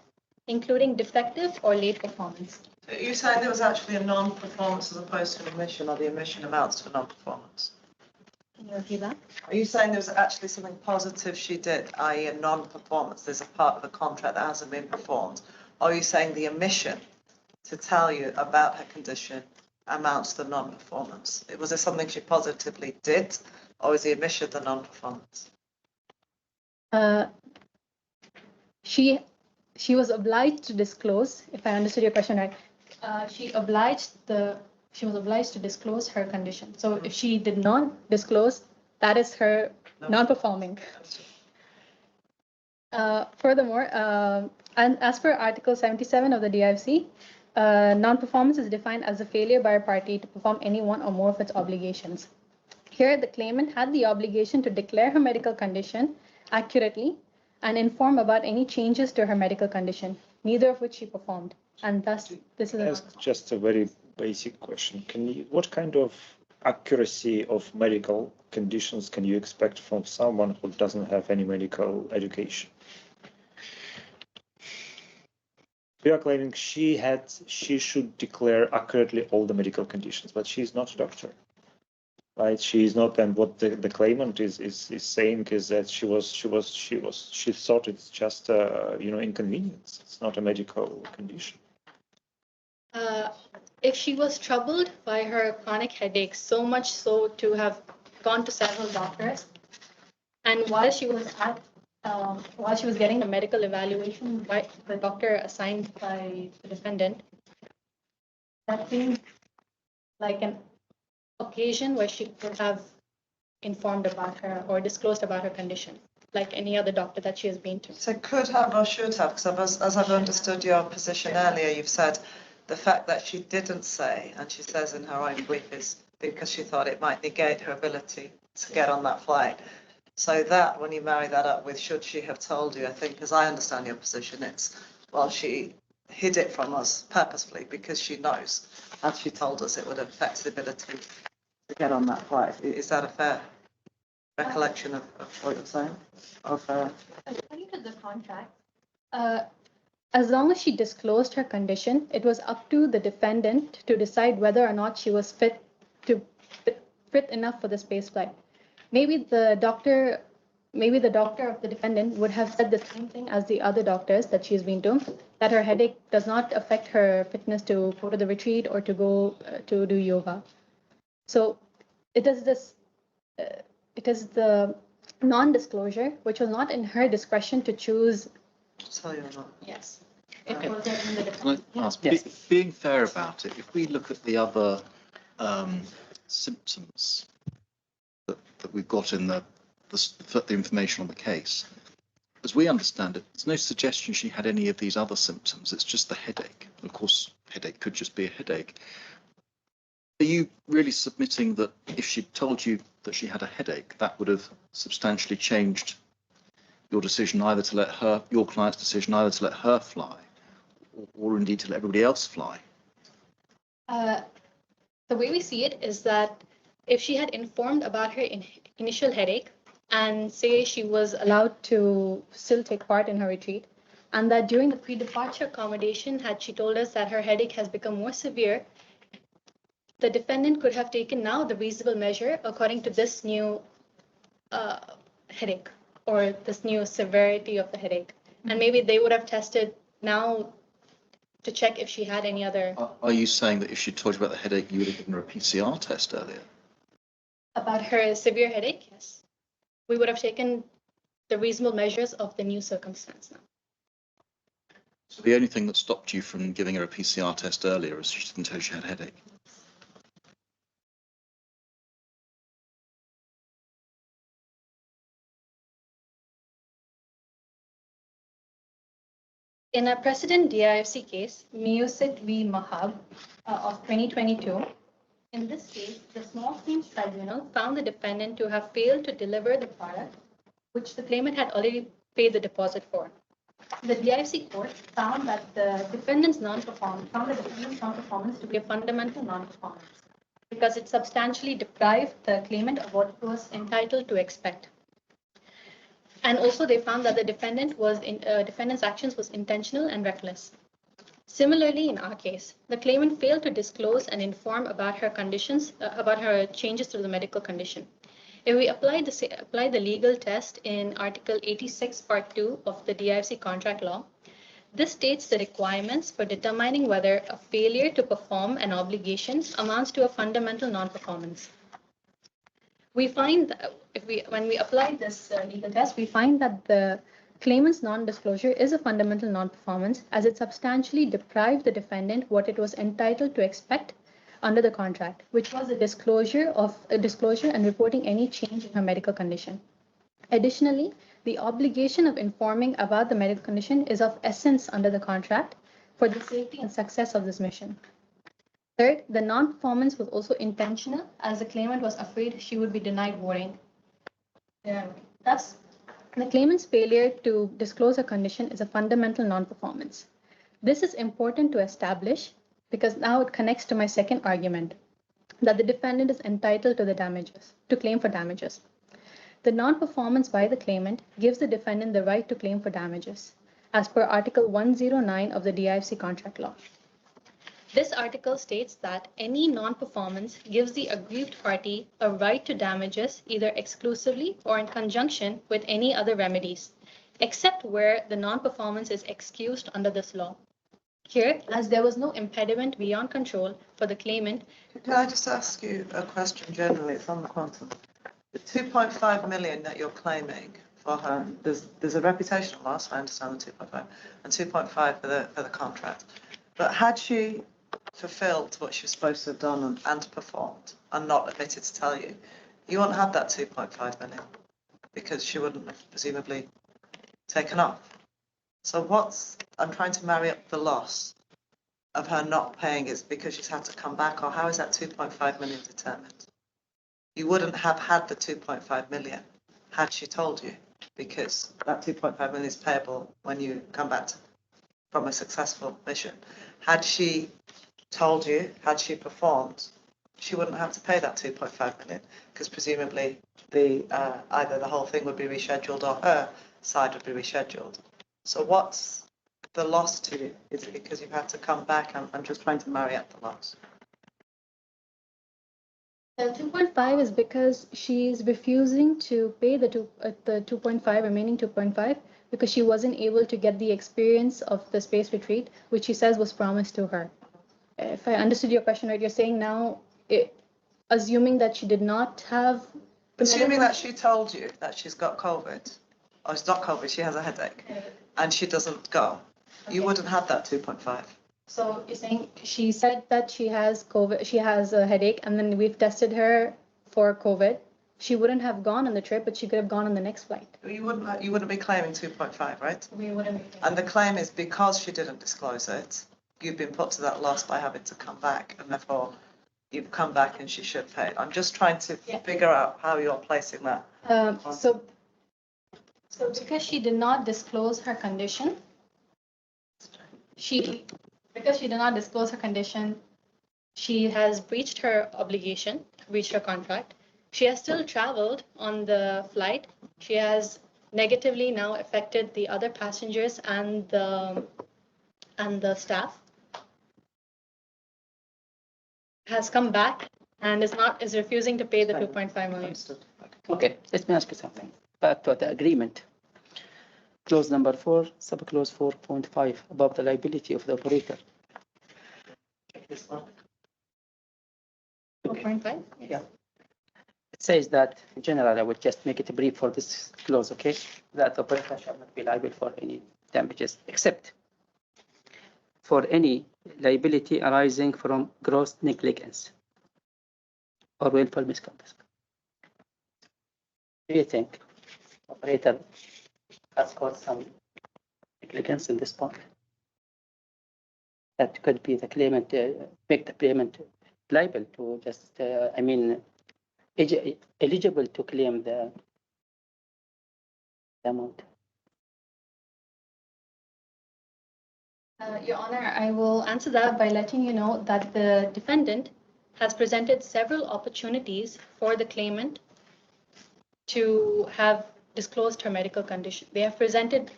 including defective or late performance. Are you saying there was actually a non-performance as opposed to an omission, or the omission amounts to non-performance? Can you repeat that? Are you saying there was actually something positive she did, i.e. a non-performance? There's a part of the contract that hasn't been performed. Or are you saying the omission to tell you about her condition amounts to non-performance? Was there something she positively did, or was the omission the non-performance? She was obliged to disclose, if I understood your question right, she was obliged to disclose her condition. So if she did not disclose, that is her non-performing. Furthermore, and as per Article 77 of the DIFC, non-performance is defined as a failure by a party to perform any one or more of its obligations. Here, the claimant had the obligation to declare her medical condition accurately and inform about any changes to her medical condition, neither of which she performed. And thus, this is just a very basic question. What kind of accuracy of medical conditions can you expect from someone who doesn't have any medical education? We are claiming she should declare accurately all the medical conditions, but she's not a doctor, right? She is not, and what the claimant is saying is that she thought it's just inconvenience. It's not a medical condition. If she was troubled by her chronic headache, so much so to have gone to several doctors, and while she was getting the medical evaluation by the doctor assigned by the defendant, that seemed like an occasion where she could have informed about her or disclosed about her condition, like any other doctor that she has been to. So could have or should have, because as I've understood your position earlier, you've said the fact that she didn't say, and she says in her own brief, is because she thought it might negate her ability to get on that flight. So that, when you marry that up with should she have told you, I think, as I understand your position, it's, well, she hid it from us purposefully because she knows, as she told us, it would affect the ability to get on that flight. Is that a fair recollection of what you're saying? According to the contract, as long as she disclosed her condition, it was up to the defendant to decide whether or not she was fit enough for the space flight. Maybe the doctor of the defendant would have said the same thing as the other doctors that she's been to, that her headache does not affect her fitness to go to the retreat or to go to do yoga. So it is the non-disclosure, which was not in her discretion to choose. Tell you or not. Yes. It was in the Can defendant. I ask, Yes. being fair about it, if we look at the other symptoms that we've got in the information on the case, as we understand it, there's no suggestion she had any of these other symptoms. It's just the headache. Of course, headache could just be a headache. Are you really submitting that if she'd told you that she had a headache, that would have substantially changed your decision either to let her, your client's decision either to let her fly, or indeed to let everybody else fly? The way we see it is that if she had informed about her initial headache and say she was allowed to still take part in her retreat, and that during the pre-departure accommodation, had she told us that her headache has become more severe, the defendant could have taken now the reasonable measure according to this new headache or this new severity of the headache. And maybe they would have tested now to check if she had any other. Are you saying that if she told you about the headache, you would have given her a PCR test earlier? About her severe headache, yes. We would have taken the reasonable measures of the new circumstance now. So the only thing that stopped you from giving her a PCR test earlier is she didn't tell you she had a headache? In a precedent DIFC case, Miosit v. Mahab of 2022, in this case, the Small Claims Tribunal found the defendant to have failed to deliver the product which the claimant had already paid the deposit for. The DIFC court found that the defendant's non-performance to be a fundamental non-performance because it substantially deprived the claimant of what it was entitled to expect. And also they found that the defendant's actions was intentional and reckless. Similarly, in our case, the claimant failed to disclose and inform about her conditions, about her changes to the medical condition. If we apply the legal test in Article 86, Part 2 of the DIFC contract law, this states the requirements for determining whether a failure to perform an obligation amounts to a fundamental non-performance. We find that when we apply this legal test, we find that the claimant's non-disclosure is a fundamental non-performance as it substantially deprived the defendant what it was entitled to expect under the contract, which was a disclosure and reporting any change in her medical condition. Additionally, the obligation of informing about the medical condition is of essence under the contract for the safety and success of this mission. Third, the non-performance was also intentional as the claimant was afraid she would be denied voting. Thus, the claimant's failure to disclose her condition is a fundamental non-performance. This is important to establish because now it connects to my second argument that the defendant is entitled to claim for damages. The non-performance by the claimant gives the defendant the right to claim for damages as per Article 109 of the DIFC contract law. This article states that any non-performance gives the aggrieved party a right to damages either exclusively or in conjunction with any other remedies, except where the non-performance is excused under this law. Here, as there was no impediment beyond control for the claimant. Can I just ask you a question generally? It's on the quantum. The 2.5 million that you're claiming for her, there's a reputational loss, I understand the 2.5, and 2.5 for the contract. But had she fulfilled what she was supposed to have done and performed and not admitted to tell you, you wouldn't have that 2.5 million because she wouldn't have presumably taken off. So I'm trying to marry up the loss of her not paying is because she's had to come back, or how is that 2.5 million determined? You wouldn't have had the 2.5 million had she told you, because that 2.5 million is payable when you come back from a successful mission. Had she told you, had she performed, she wouldn't have to pay that 2.5 million because presumably either the whole thing would be rescheduled or her side would be rescheduled. So what's the loss to you? Is it because you've had to come back? I'm just trying to marry up the loss. The 2.5 is because she's refusing to pay the 2.5, remaining 2.5, because she wasn't able to get the experience of the space retreat, which she says was promised to her. If I understood your question right, you're saying now, assuming that she did not have... Assuming that she told you that she's got COVID, or it's not COVID, she has a headache, and she doesn't go, you wouldn't have that 2.5. So you're saying she said that she has COVID, she has a headache, and then we've tested her for COVID. She wouldn't have gone on the trip, but she could have gone on the next flight. You wouldn't be claiming 2.5, right? We wouldn't be claiming. And the claim is because she didn't disclose it, you've been put to that loss by having to come back, and therefore you've come back and she should pay. I'm just trying to figure out how you're placing that. So because she did not disclose her condition, she has breached her obligation, breached her contract. She has still traveled on the flight. She has negatively now affected the other passengers and the staff. Has come back and is refusing to pay the 2.5 million. Okay, let me ask you something. Back to the agreement. Clause number 4, subclause 4.5, above the liability of the operator. This one. 4.5? Yeah. It says that, in general, I will just make it brief for this clause, okay? That the operator shall not be liable for any damages, except for any liability arising from gross negligence or willful misconduct. Do you think operator has caused some negligence in this point? That could be the claimant, make the claimant liable to just, eligible to claim the amount. Your Honor, I will answer that by letting you know that the defendant has presented several opportunities for the claimant to have disclosed her medical condition. They have presented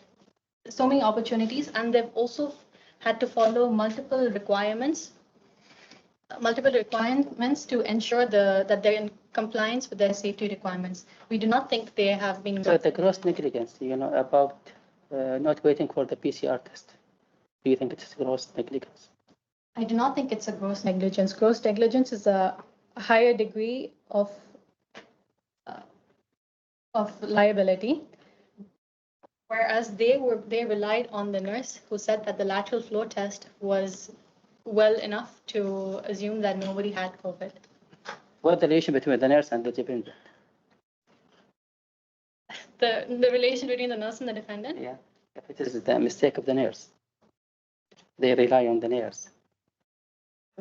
so many opportunities, and they've also had to follow multiple requirements to ensure that they're in compliance with their safety requirements. We do not think they have been. So the gross negligence, about not waiting for the PCR test. Do you think it's gross negligence? I do not think it's a gross negligence. Gross negligence is a higher degree of liability, whereas they relied on the nurse who said that the lateral flow test was well enough to assume that nobody had COVID. What's the relation between the nurse and the defendant? The relation between the nurse and the defendant? Yeah, if it is the mistake of the nurse, they rely on the nurse.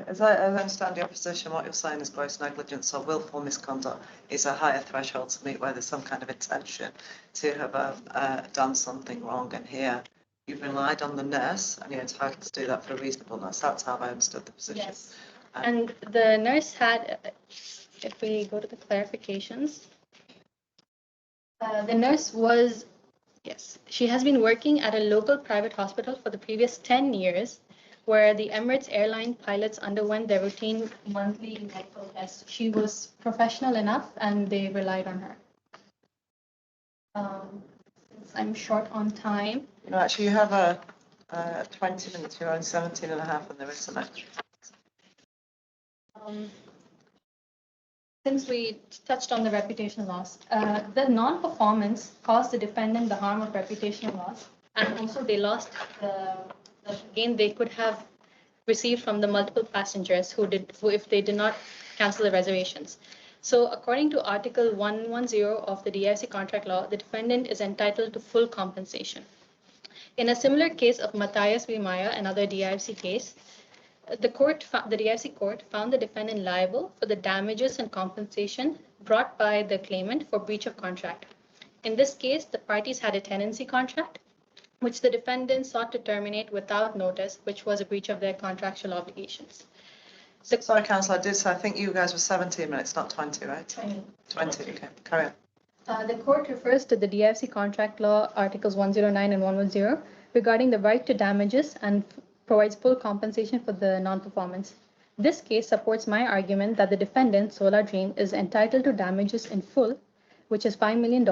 As I understand your position, what you're saying is gross negligence or willful misconduct is a higher threshold to meet where there's some kind of intention to have done something wrong. And here you've relied on the nurse and you're entitled to do that for reasonableness. That's how I understood the position. Yes. And the nurse had, if we go to the clarifications, the nurse was, yes, she has been working at a local private hospital for the previous 10 years, where the Emirates airline pilots underwent their routine monthly medical tests. She was professional enough and they relied on her. Since I'm short on time. No, actually, you have a 20 minutes, you're on 17 and a half, and there is some extra. Since we touched on the reputational loss, the non-performance caused the defendant the harm of reputational loss, and also they lost the gain they could have received from the multiple passengers who if they did not cancel the reservations. So according to Article 110 of the DIFC contract law, the defendant is entitled to full compensation. In a similar case of Matthias v. Maya, another DIFC case, the DIFC court found the defendant liable for the damages and compensation brought by the claimant for breach of contract. In this case, the parties had a tenancy contract, which the defendant sought to terminate without notice, which was a breach of their contractual obligations. Sorry, Councillor, I think you guys were 17 minutes, not 20, right? 20, okay, carry on. The court refers to the DIFC contract law, Articles 109 and 110, regarding the right to damages and provides full compensation for the non-performance. This case supports my argument that the defendant, Solar Dream, is entitled to damages in full, which is $5 million,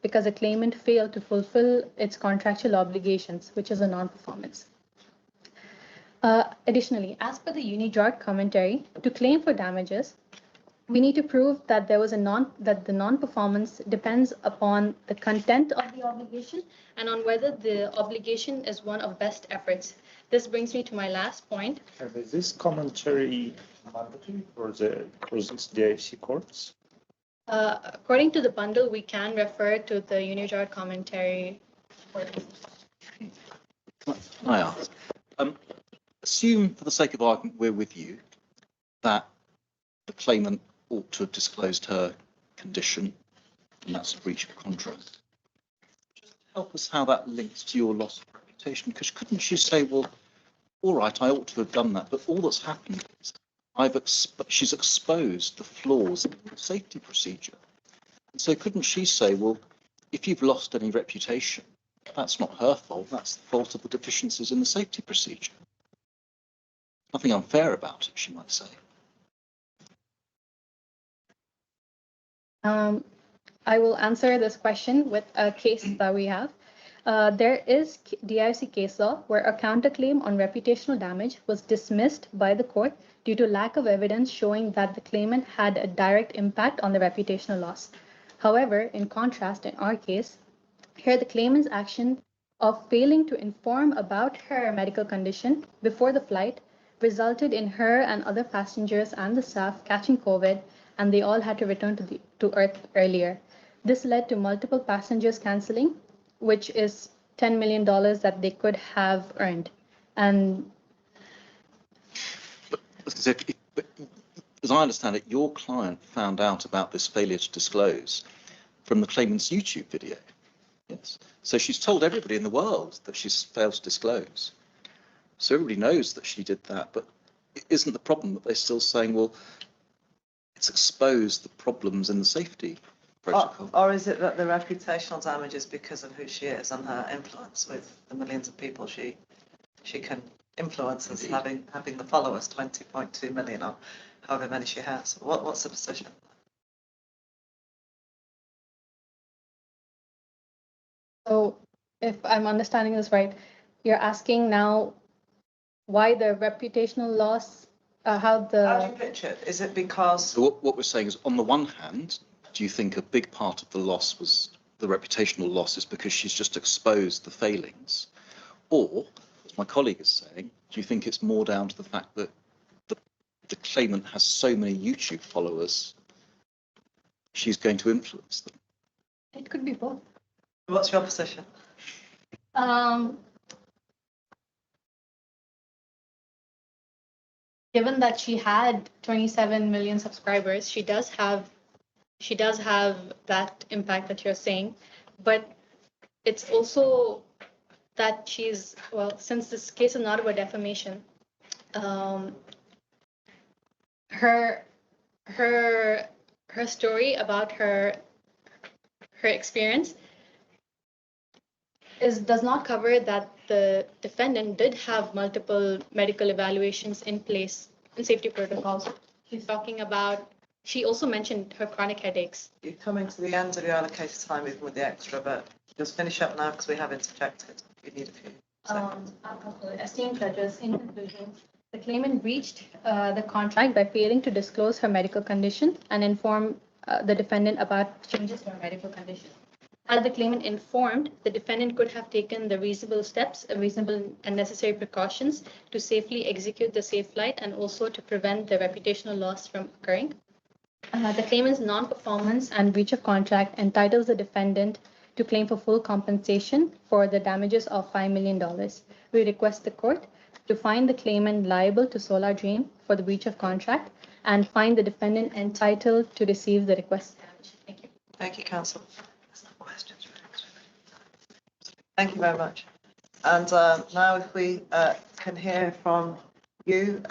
because the claimant failed to fulfill its contractual obligations, which is a non-performance. Additionally, as per the Unijard commentary, to claim for damages, we need to prove that that the non-performance depends upon the content of the obligation and on whether the obligation is one of best efforts. This brings me to my last point. Is this commentary mandatory for the DIFC courts? According to the bundle, we can refer to the Unijard commentary. Can I ask? Assume, for the sake of argument, we're with you, that the claimant ought to have disclosed her condition, and that's a breach of contract. Just help us how that links to your loss of reputation, because couldn't she say, well, all right, I ought to have done that, but all that's happened is she's exposed the flaws in the safety procedure. And so couldn't she say, well, if you've lost any reputation, that's not her fault, that's the fault of the deficiencies in the safety procedure. Nothing unfair about it, she might say. I will answer this question with a case that we have. There is DIFC case law where a counterclaim on reputational damage was dismissed by the court due to lack of evidence showing that the claimant had a direct impact on the reputational loss. However, in contrast, in our case, here the claimant's action of failing to inform about her medical condition before the flight resulted in her and other passengers and the staff catching COVID, and they all had to return to Earth earlier. This led to multiple passengers canceling, which is $10 million that they could have earned. And But as I understand it, your client found out about this failure to disclose from the claimant's YouTube video. Yes. So she's told everybody in the world that she's failed to disclose. So everybody knows that she did that, but isn't the problem that they're still saying, well, it's exposed the problems in the safety protocol? Or is it that the reputational damage is because of who she is and her influence with the millions of people she can influence as having the followers, 20.2 million or however many she has? What's the position? So if I'm understanding this right, you're asking now why the reputational loss, how How do the, you picture it? Is it because So what we're saying is, on the one hand, do you think a big part of the loss was the reputational loss is because she's just exposed the failings? Or, as my colleague is saying, do you think it's more down to the fact that the claimant has so many YouTube followers, she's going to influence them? it could be both. what's your position? Given that she had 27 million subscribers, she does have that impact that you're saying, but it's also that she's, well, since this case is not about defamation, her story about her experience does not cover that the defendant did have multiple medical evaluations in place and safety protocols. She's talking about, she also mentioned her chronic headaches. You're coming to the end of your allocated time even with the extra, but just finish up now because we have interjected. You need a few seconds. Esteemed judges, in conclusion, the claimant breached the contract by failing to disclose her medical condition and inform the defendant about changes to her medical condition. Had the claimant informed, the defendant could have taken the reasonable steps, reasonable and necessary precautions to safely execute the safe flight and also to prevent the reputational loss from occurring. The claimant's non-performance and breach of contract entitles the defendant to claim for full compensation for the damages of $5 million. We request the court to find the claimant liable to Solar Dream for the breach of contract and find the defendant entitled to receive the requested damage. Thank you. Thank you, counsel. Thank you very much. And now if we can hear from you,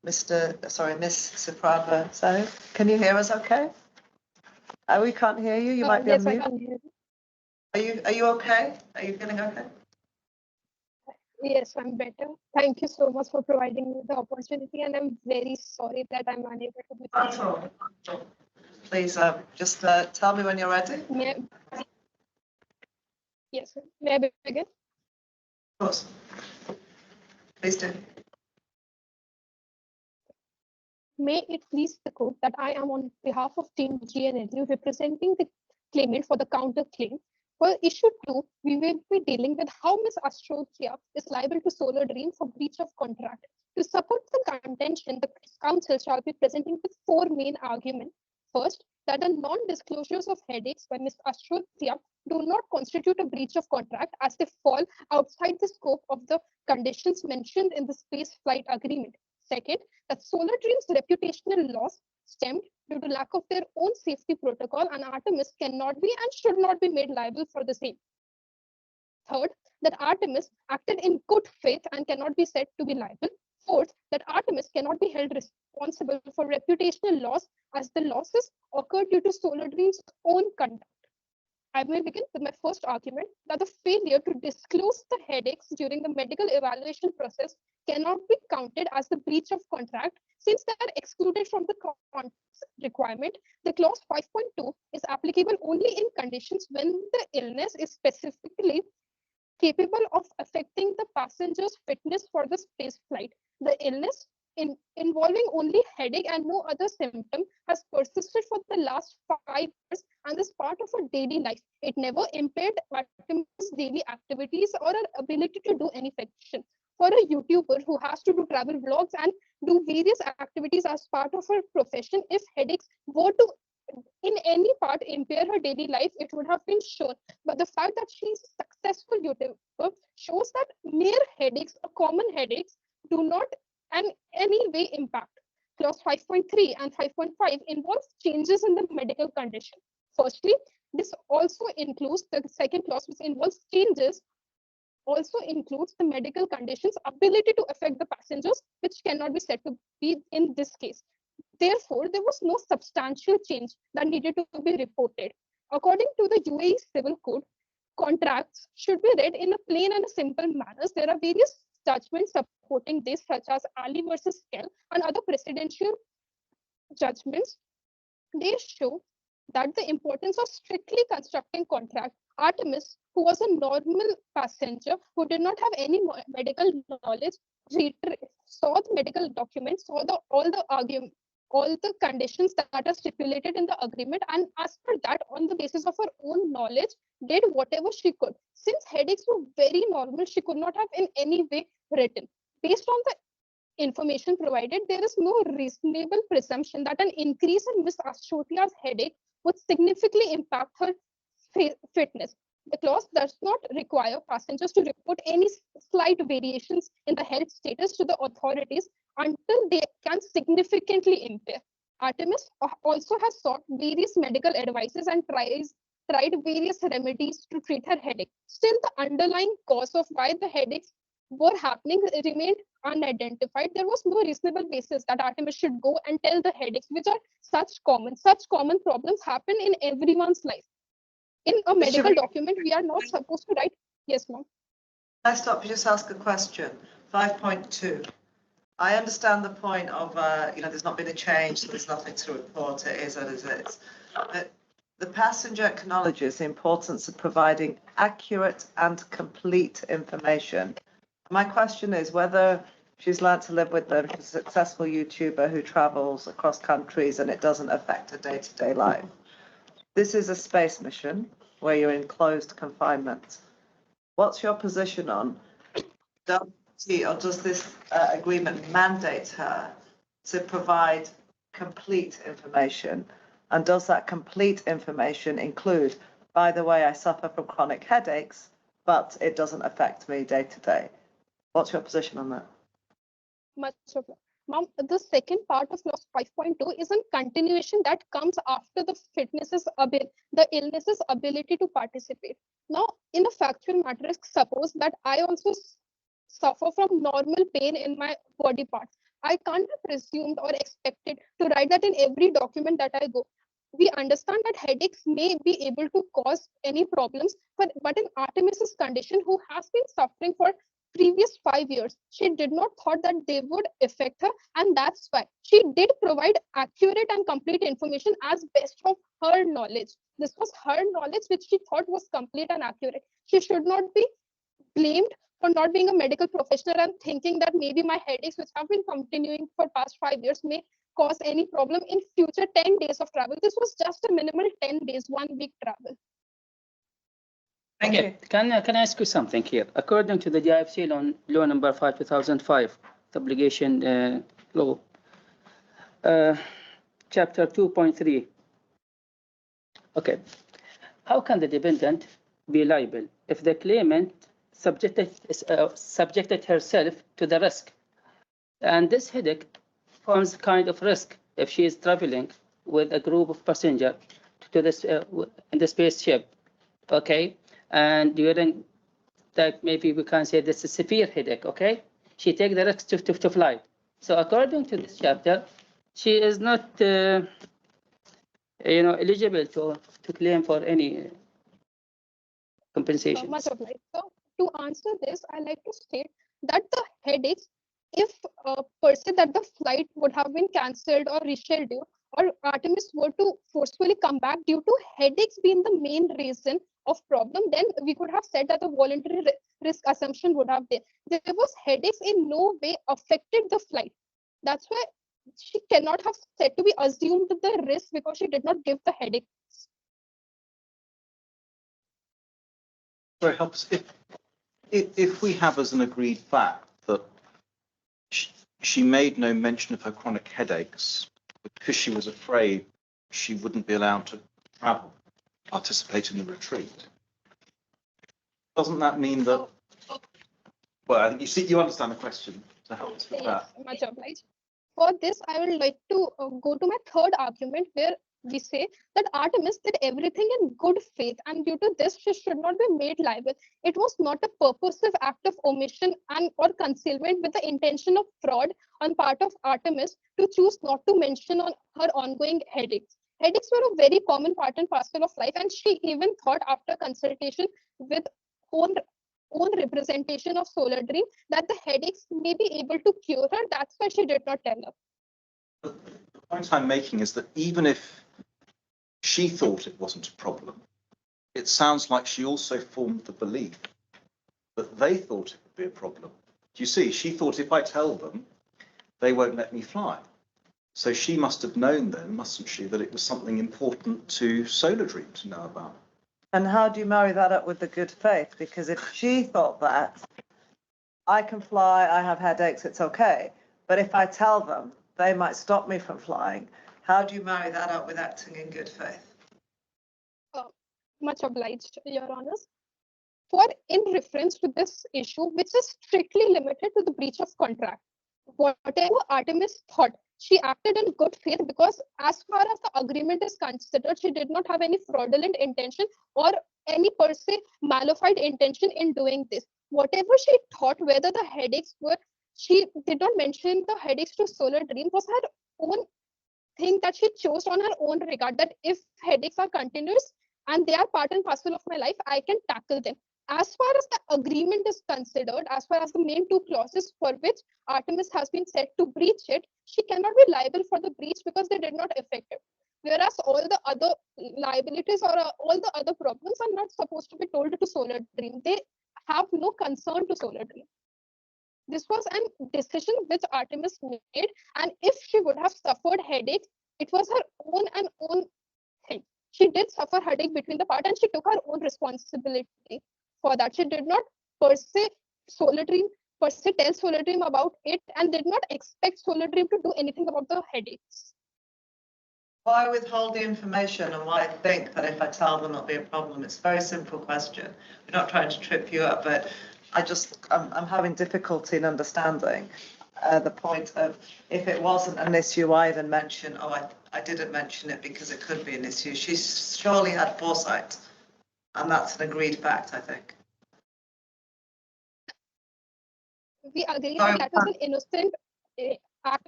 Miss Suprabha. So can you hear us okay? We can't hear you. You might be on Yes, I mute. can hear you. Are you okay? Are you feeling okay? Yes, I'm better. Thank you so much for providing me the opportunity, and I'm very sorry that I'm unable to be That's all. Please just tell me when you're ready. Yes, sir. May I begin? Of course. Please do. May it please the court that I am on behalf of Team GNLU representing the claimant for the counterclaim. For issue 2, we will be dealing with how Ms. Ashrotia is liable to Solar Dream for breach of contract. To support the contention, the counsel shall be presenting with 4 main arguments. First, that the non-disclosures of headaches by Ms. Ashrotia do not constitute a breach of contract as they fall outside the scope of the conditions mentioned in the space flight agreement. Second, that Solar Dream's reputational loss stemmed due to lack of their own safety protocol, and Artemis cannot be and should not be made liable for the same. Third, that Artemis acted in good faith and cannot be said to be liable. Fourth, that Artemis cannot be held responsible for reputational loss as the losses occurred due to Solar Dream's own conduct. I will begin with my first argument that the failure to disclose the headaches during the medical evaluation process cannot be counted as the breach of contract since they are excluded from the requirement. The clause 5.2 is applicable only in conditions when the illness is specifically capable of affecting the passenger's fitness for the space flight. The illness involving only headache and no other symptom has persisted for the last 5 years and is part of her daily life. It never impaired Artemis' daily activities or her ability to do any fiction. For a YouTuber who has to do travel vlogs and do various activities as part of her profession, if headaches were to in any part impair her daily life, it would have been shown. But the fact that she is a successful YouTuber shows that mere headaches or common headaches do not in any way impact. Clause 5.3 and 5.5 involves changes in the medical condition. Firstly, this also includes the second clause, which involves changes also includes the medical conditions ability to affect the passengers, which cannot be said to be in this case. Therefore, there was no substantial change that needed to be reported. According to the UAE Civil Code, contracts should be read in a plain and a simple manner. There are various judgments supporting this, such as Ali versus Kell and other presidential judgments. They show that the importance of strictly constructing contract. Artemis, who was a normal passenger who did not have any medical knowledge, saw the medical documents, saw all the argument, all the conditions that are stipulated in the agreement, and as per that, on the basis of her own knowledge, did whatever she could. Since headaches were very normal, she could not have in any way written. Based on the information provided, there is no reasonable presumption that an increase in Ms. Ashrotia's headache would significantly impact her fitness. The clause does not require passengers to report any slight variations in the health status to the authorities until they can significantly impair. Artemis also has sought various medical advices and tried various remedies to treat her headache. Still, the underlying cause of why the headaches were happening remained unidentified. There was no reasonable basis that Artemis should go and tell the headaches, which are such common problems happen in everyone's life. In a medical document, we are not supposed to write. Yes, ma'am. Can I stop you just ask a question? 5.2. I understand the point of, there's not been a change, so there's nothing to report. It is as it is. But the passenger acknowledges the importance of providing accurate and complete information. My question is whether she's learned to live with them. She's a successful YouTuber who travels across countries and it doesn't affect her day-to-day life. This is a space mission where you're in closed confinement. What's your position on, does this agreement mandate her to provide complete information? And does that complete information include, by the way, I suffer from chronic headaches, but it doesn't affect me day to day? What's your position on that? Much of it. Ma'am, the second part of clause 5.2 is a continuation that comes after the the illness's ability to participate. Now, in a factual matter, suppose that I also suffer from normal pain in my body parts. I can't be presumed or expected to write that in every document that I go. We understand that headaches may be able to cause any problems, but in Artemis's condition, who has been suffering for previous 5 years, she did not thought that they would affect her, and that's why she did provide accurate and complete information as best of her knowledge. This was her knowledge which she thought was complete and accurate. She should not be blamed for not being a medical professional and thinking that maybe my headaches, which have been continuing for past 5 years, may cause any problem in future 10 days of travel. This was just a minimal 10 days, 1 week travel. Okay, can I ask you something here? According to the GIFC law number 5, 2005, the obligation law, chapter 2.3. Okay, how can the dependent be liable if the claimant subjected herself to the risk? And this headache forms a kind of risk if she is traveling with a group of passengers to this in the spaceship. Okay. And during that, maybe we can say this is severe headache, okay? She takes the risk to fly. So according to this chapter, she is not, eligible to claim for any compensation. Much obliged. So to answer this, I like to state that the headaches, if a person that the flight would have been cancelled or rescheduled, or Artemis were to forcefully come back due to headaches being the main reason of problem, then we could have said that the voluntary risk assumption would have been. There was headaches in no way affected the flight. That's why she cannot have said to be assumed the risk because she did not give the headache. Very helps if we have as an agreed fact that she made no mention of her chronic headaches because she was afraid she wouldn't be allowed to travel, participate in the retreat. Doesn't that mean that? Well, you understand the question. To help us with that. Much obliged. For this, I would like to go to my third argument, where we say that Artemis did everything in good faith, and due to this, she should not be made liable. It was not a purposive act of omission and or concealment with the intention of fraud on part of Artemis to choose not to mention on her ongoing headaches. Headaches were a very common part and parcel of life, and she even thought after consultation with own representation of Solar Dream that the headaches may be able to cure her. That's why she did not tell her. The point I'm making is that even if she thought it wasn't a problem, it sounds like she also formed the belief that they thought it would be a problem. Do you see? She thought if I tell them, they won't let me fly. So she must have known then, mustn't she, that it was something important to Solar Dream to know about. And how do you marry that up with the good faith? Because if she thought that, I can fly, I have headaches, it's okay. But if I tell them, they might stop me from flying. How do you marry that up with acting in good faith? Much obliged, Your Honours. For in reference to this issue, which is strictly limited to the breach of contract, whatever Artemis thought, she acted in good faith because as far as the agreement is considered, she did not have any fraudulent intention or any per se malified intention in doing this. Whatever she thought, whether the headaches were, she did not mention the headaches to Solar Dream, was her own thing that she chose on her own regard, that if headaches are continuous and they are part and parcel of my life, I can tackle them. As far as the agreement is considered, as far as the main two clauses for which Artemis has been said to breach it, she cannot be liable for the breach because they did not affect it. Whereas all the other liabilities or all the other problems are not supposed to be told to Solar Dream. They have no concern to Solar Dream. This was a decision which Artemis made, and if she would have suffered headache, it was her own thing. She did suffer headache between the part, and she took her own responsibility for that. She did not per se tell Solar Dream about it, and did not expect Solar Dream to do anything about the headaches. Why withhold the information, and why think that if I tell them it'll be a problem? It's a very simple question. We're not trying to trip you up, but I'm having difficulty in understanding the point of if it wasn't an issue, I even mentioned, I didn't mention it because it could be an issue. She surely had foresight, and that's an agreed fact, I think. We agree that was an innocent act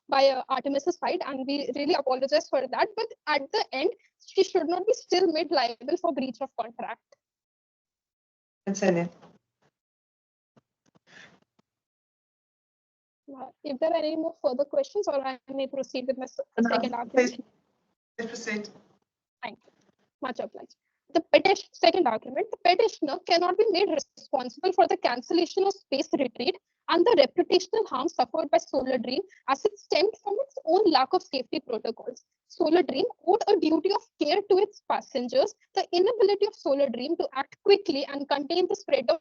by Artemis's side, and we really apologize for that. But at the end, she should not be still made liable for breach of contract. Continue. If there are any more further questions, or I may proceed with my second argument. Please proceed. Thank you. Much obliged. The second argument, the petitioner cannot be made responsible for the cancellation of space retreat and the reputational harm suffered by Solar Dream as it stemmed from its own lack of safety protocols. Solar Dream owed a duty of care to its passengers. The inability of Solar Dream to act quickly and contain the spread of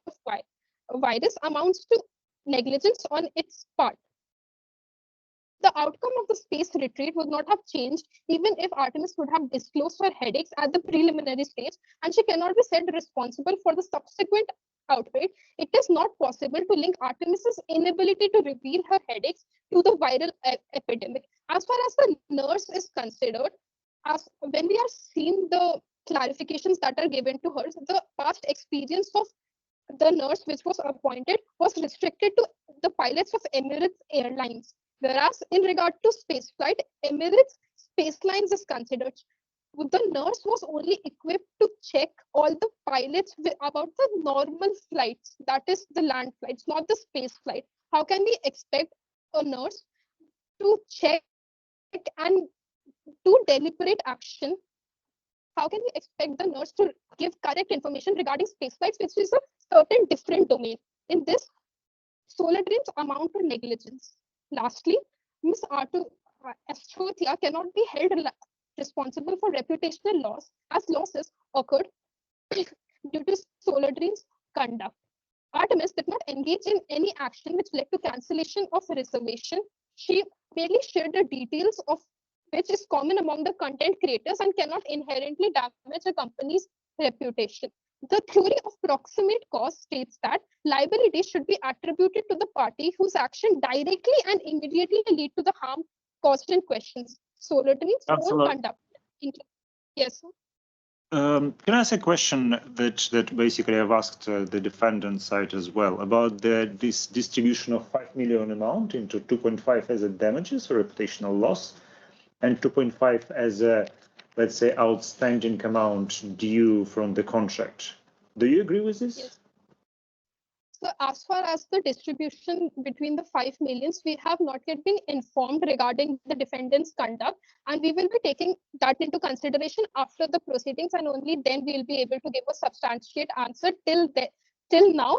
virus amounts to negligence on its part. The outcome of the space retreat would not have changed even if Artemis would have disclosed her headaches at the preliminary stage, and she cannot be said responsible for the subsequent outbreak. It is not possible to link Artemis's inability to reveal her headaches to the viral epidemic. As far as the nurse is considered, as when we are seeing the clarifications that are given to her, the past experience of the nurse which was appointed was restricted to the pilots of Emirates Airlines. Whereas in regard to spaceflight, Emirates Spacelines is considered. The nurse was only equipped to check all the pilots about the normal flights, that is the land flights, not the space flight. How can we expect a nurse to check and do deliberate action? How can we expect the nurse to give correct information regarding space flights, which is a certain different domain? In this, Solar Dreams amount to negligence. Lastly, Ms. Astrothia cannot be held responsible for reputational loss as losses occurred due to Solar Dreams' conduct. Artemis did not engage in any action which led to cancellation of reservation. She merely shared the details of which is common among the content creators and cannot inherently damage a company's reputation. The theory of proximate cause states that liability should be attributed to the party whose action directly and immediately lead to the harm caused in questions. Solar Dream's own Councillor. conduct. Yes, sir. Can I ask a question that basically I've asked the defendant side as well about this distribution of 5 million amount into 2.5 as a damages or reputational loss and 2.5 as a, let's say, outstanding amount due from the contract. Do you agree with this? Yes. So as far as the distribution between the 5 millions, we have not yet been informed regarding the defendant's conduct, and we will be taking that into consideration after the proceedings, and only then we will be able to give a substantiate answer. Till now,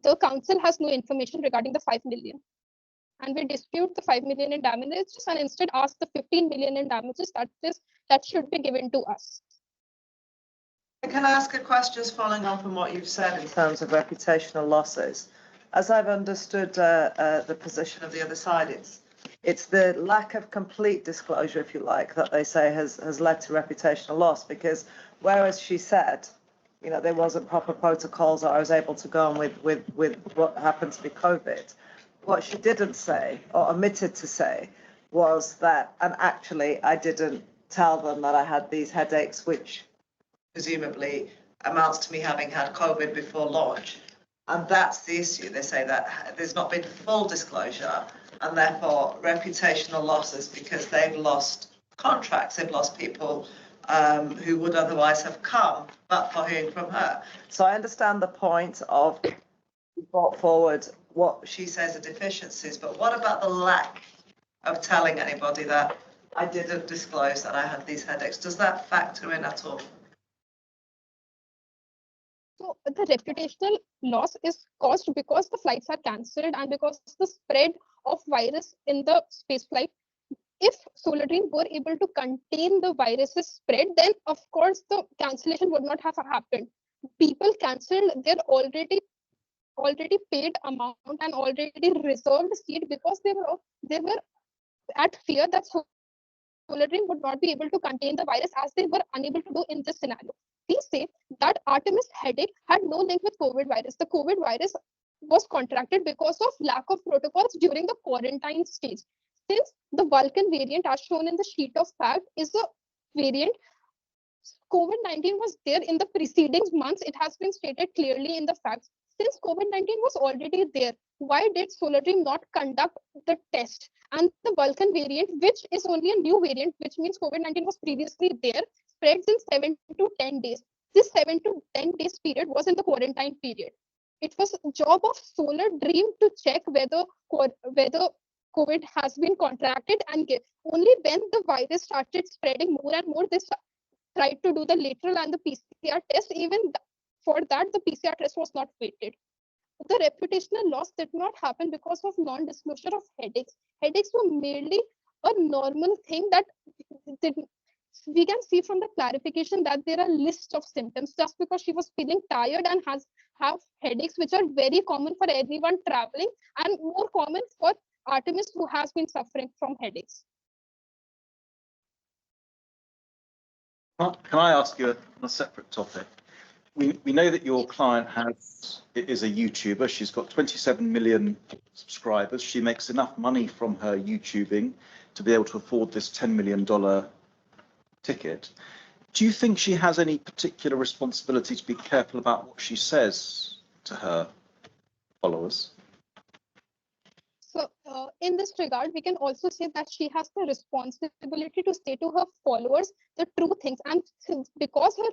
the council has no information regarding the 5 million. And we dispute the 5 million in damages and instead ask the 15 million in damages that should be given to us. Can I ask a question just following on from what you've said in terms of reputational losses? As I've understood the position of the other side, it's the lack of complete disclosure, if you like, that they say has led to reputational loss. Because whereas she said, you know, there wasn't proper protocols, or I was able to go on with what happened to be COVID, what she didn't say or omitted to say was that, and actually I didn't tell them that I had these headaches, which presumably amounts to me having had COVID before launch. And that's the issue. They say that there's not been full disclosure and therefore reputational losses because they've lost contracts, they've lost people who would otherwise have come but for hearing from her. So I understand the point of brought forward what she says are deficiencies, but what about the lack of telling anybody that I didn't disclose that I had these headaches? Does that factor in at all? So the reputational loss is caused because the flights are cancelled and because the spread of virus in the space flight. If Solar Dream were able to contain the virus's spread, then of course the cancellation would not have happened. People cancelled their already paid amount and already reserved seat because they were at fear that Solar Dream would not be able to contain the virus as they were unable to do in this scenario. We say that Artemis headache had no link with COVID virus. The COVID virus was contracted because of lack of protocols during the quarantine stage. Since the Vulcan variant, as shown in the sheet of fact, is a variant, COVID-19 was there in the preceding months. It has been stated clearly in the facts. Since COVID-19 was already there, why did Solar Dream not conduct the test? And the Vulcan variant, which is only a new variant, which means COVID-19 was previously there, spreads in 7 to 10 days. This 7 to 10 days period was in the quarantine period. It was a job of Solar Dream to check whether COVID has been contracted, and only when the virus started spreading more and more, they tried to do the lateral and the PCR test. Even for that, the PCR test was not weighted. The reputational loss did not happen because of non-disclosure of headaches. Headaches were merely a normal thing that we can see from the clarification that there are lists of symptoms. Just because she was feeling tired and have headaches, which are very common for everyone traveling and more common for Artemis, who has been suffering from headaches. Can I ask you on a separate topic? We know that your client is a YouTuber. She's got 27 million subscribers. She makes enough money from her YouTubing to be able to afford this $10 million ticket. Do you think she has any particular responsibility to be careful about what she says to her followers? So in this regard, we can also say that she has the responsibility to say to her followers the true things. And because her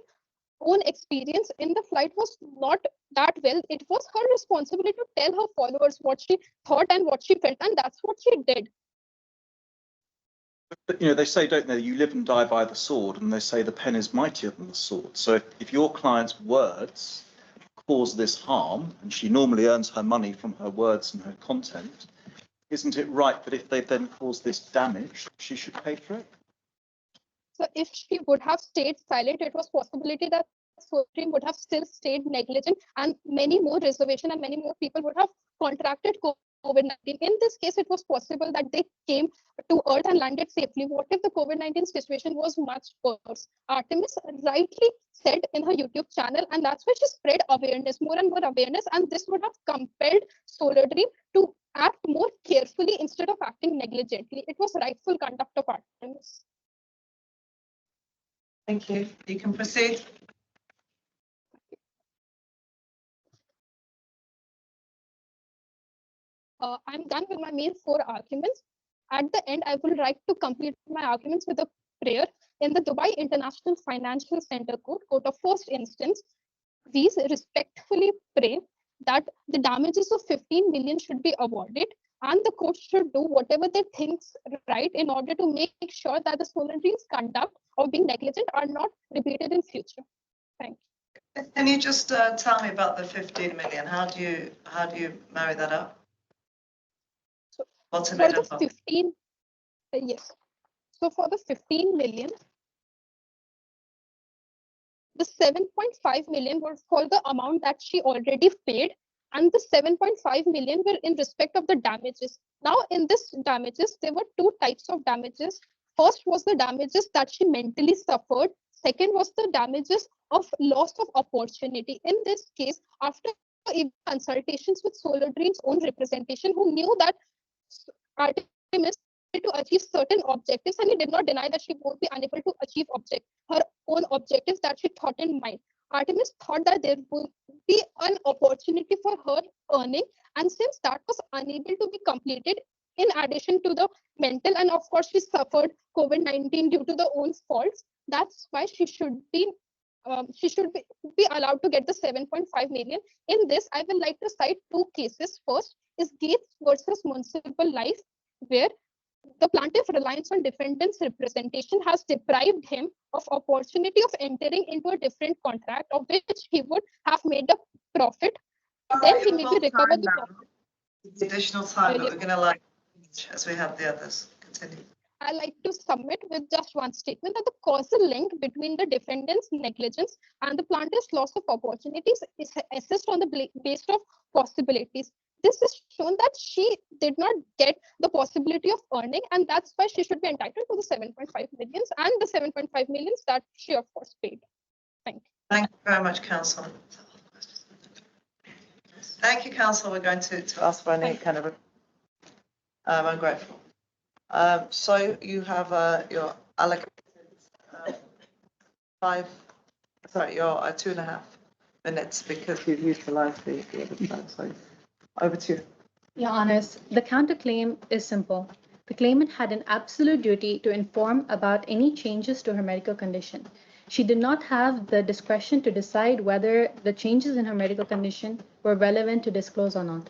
own experience in the flight was not that well, it was her responsibility to tell her followers what she thought and what she felt, and that's what she did. But, you know, they say, don't they, you live and die by the sword, and they say the pen is mightier than the sword. So if your client's words cause this harm, and she normally earns her money from her words and her content, isn't it right that if they then cause this damage, she should pay for it? So if she would have stayed silent, it was possibility that Solar Dream would have still stayed negligent, and many more reservation and many more people would have contracted COVID-19. In this case, it was possible that they came to Earth and landed safely. What if the COVID-19 situation was much worse? Artemis rightly said in her YouTube channel, and that's why she spread awareness, more and more awareness, and this would have compelled Solar Dream to act more carefully instead of acting negligently. It was rightful conduct of Artemis. Thank you. You can proceed. I'm done with my main 4 arguments. At the end, I would like to complete my arguments with a prayer. In the Dubai International Financial Center Court of first instance, we respectfully pray that the damages of 15 million should be awarded, and the court should do whatever they think right in order to make sure that the Solar Dream's conduct of being negligent are not repeated in future. Thank you. Can you just tell me about the 15 million? How do you marry that up? So What's in for it? the 15, yes. So for the 15 million, the 7.5 million were for the amount that she already paid, and the 7.5 million were in respect of the damages. Now, in this damages, there were 2 types of damages. First was the damages that she mentally suffered. Second was the damages of loss of opportunity. In this case, after consultations with Solar Dream's own representation, who knew that Artemis to achieve certain objectives, and he did not deny that she won't be unable to achieve her own objectives that she thought in mind. Artemis thought that there would be an opportunity for her earning, and since that was unable to be completed, in addition to the mental, and of course she suffered COVID-19 due to the own faults, that's why she should be allowed to get the 7.5 million. In this, I would like to cite 2 cases. First is Gates versus Municipal Life, where the plaintiff reliance on defendant's representation has deprived him of opportunity of entering into a different contract of which he would have made a profit. Then he may be recovered the profit. Additional time, but we're going to as we have the others. Continue. I like to submit with just one statement that the causal link between the defendant's negligence and the plaintiff's loss of opportunities is assessed on the basis of possibilities. This is shown that she did not get the possibility of earning, and that's why she should be entitled to the 7.5 millions and the 7.5 millions that she of course paid. Thank you. Thank you very much, Council. Thank you, Council. We're going to ask for any kind of I'm grateful. So you have your allocated your 2.5 minutes because you've utilised the other time. So over to you. Your Honours, the counterclaim is simple. The claimant had an absolute duty to inform about any changes to her medical condition. She did not have the discretion to decide whether the changes in her medical condition were relevant to disclose or not.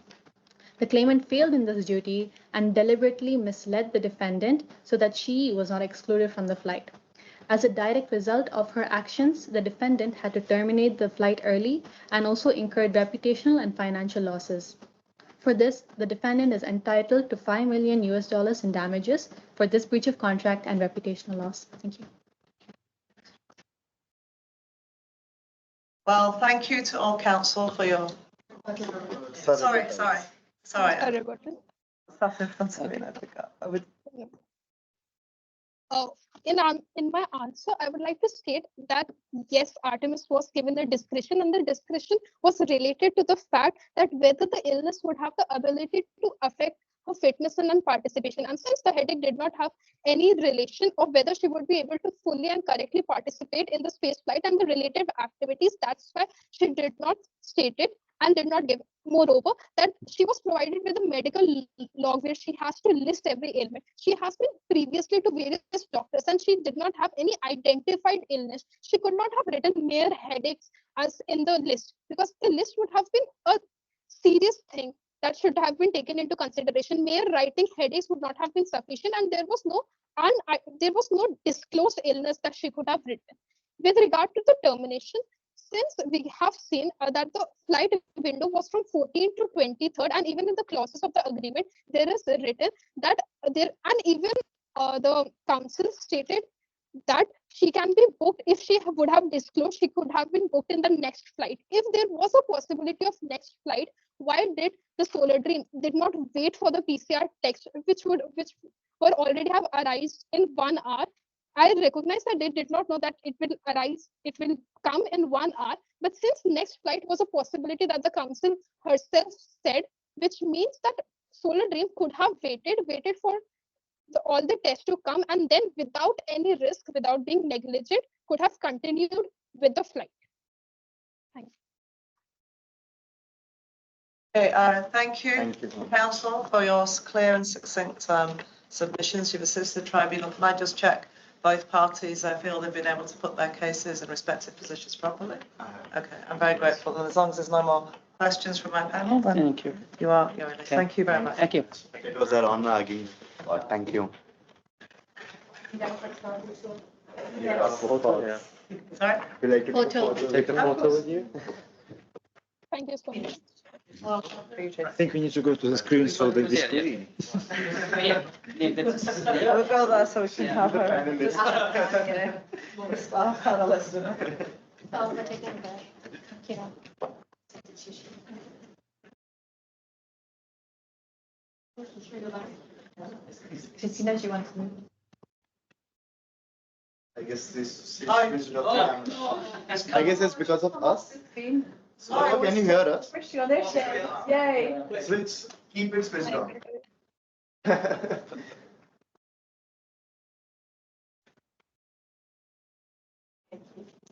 The claimant failed in this duty and deliberately misled the defendant so that she was not excluded from the flight. As a direct result of her actions, the defendant had to terminate the flight early and also incurred reputational and financial losses. For this, the defendant is entitled to $5 million in damages for this breach of contract and reputational loss. Thank you. Well, thank you to all counsel for your. Sorry. In my answer, I would like to state that yes, Artemis was given the discretion, and the discretion was related to the fact that whether the illness would have the ability to affect her fitness and participation. And since the headache did not have any relation of whether she would be able to fully and correctly participate in the space flight and the related activities, that's why she did not state it and did not give. Moreover, that she was provided with a medical log where she has to list every ailment. She has been previously to various doctors and she did not have any identified illness. She could not have written mere headaches as in the list, because the list would have been a serious thing that should have been taken into consideration. Mere writing headaches would not have been sufficient, and there was no disclosed illness that she could have written. With regard to the termination, since we have seen that the flight window was from 14th to 23rd, and even in the clauses of the agreement, there is written that the council stated that she can be booked. If she would have disclosed, she could have been booked in the next flight. If there was a possibility of next flight, why did the Solar Dream did not wait for the PCR text, which were already have arrived in 1 hour? I recognize that they did not know that it will come in 1 hour. But since next flight was a possibility that the council herself said, which means that Solar Dream could have waited for all the tests to come, and then without any risk, without being negligent, could have continued with the flight. Thanks. Okay, thank you, Council, for your clear and succinct submissions. You've assisted the tribunal. Can I just check both parties? I feel they've been able to put their cases in respective positions properly. Okay, I'm very grateful. And as long as there's no more questions from my panel, then Thank you. you're released. Thank you very much. Thank you. It was an honor again. Thank you. Sorry? You like to Photo. take a photo with you? Thank you so much. Well, I think we need to go to the screen so that this. we'll go there so we can have her. Staff panelist. Oh, we're taking the, you know. Christina, do you want to? I guess this. I guess it's because of us. So can you hear us? Yay. Switch. Keep it switched on.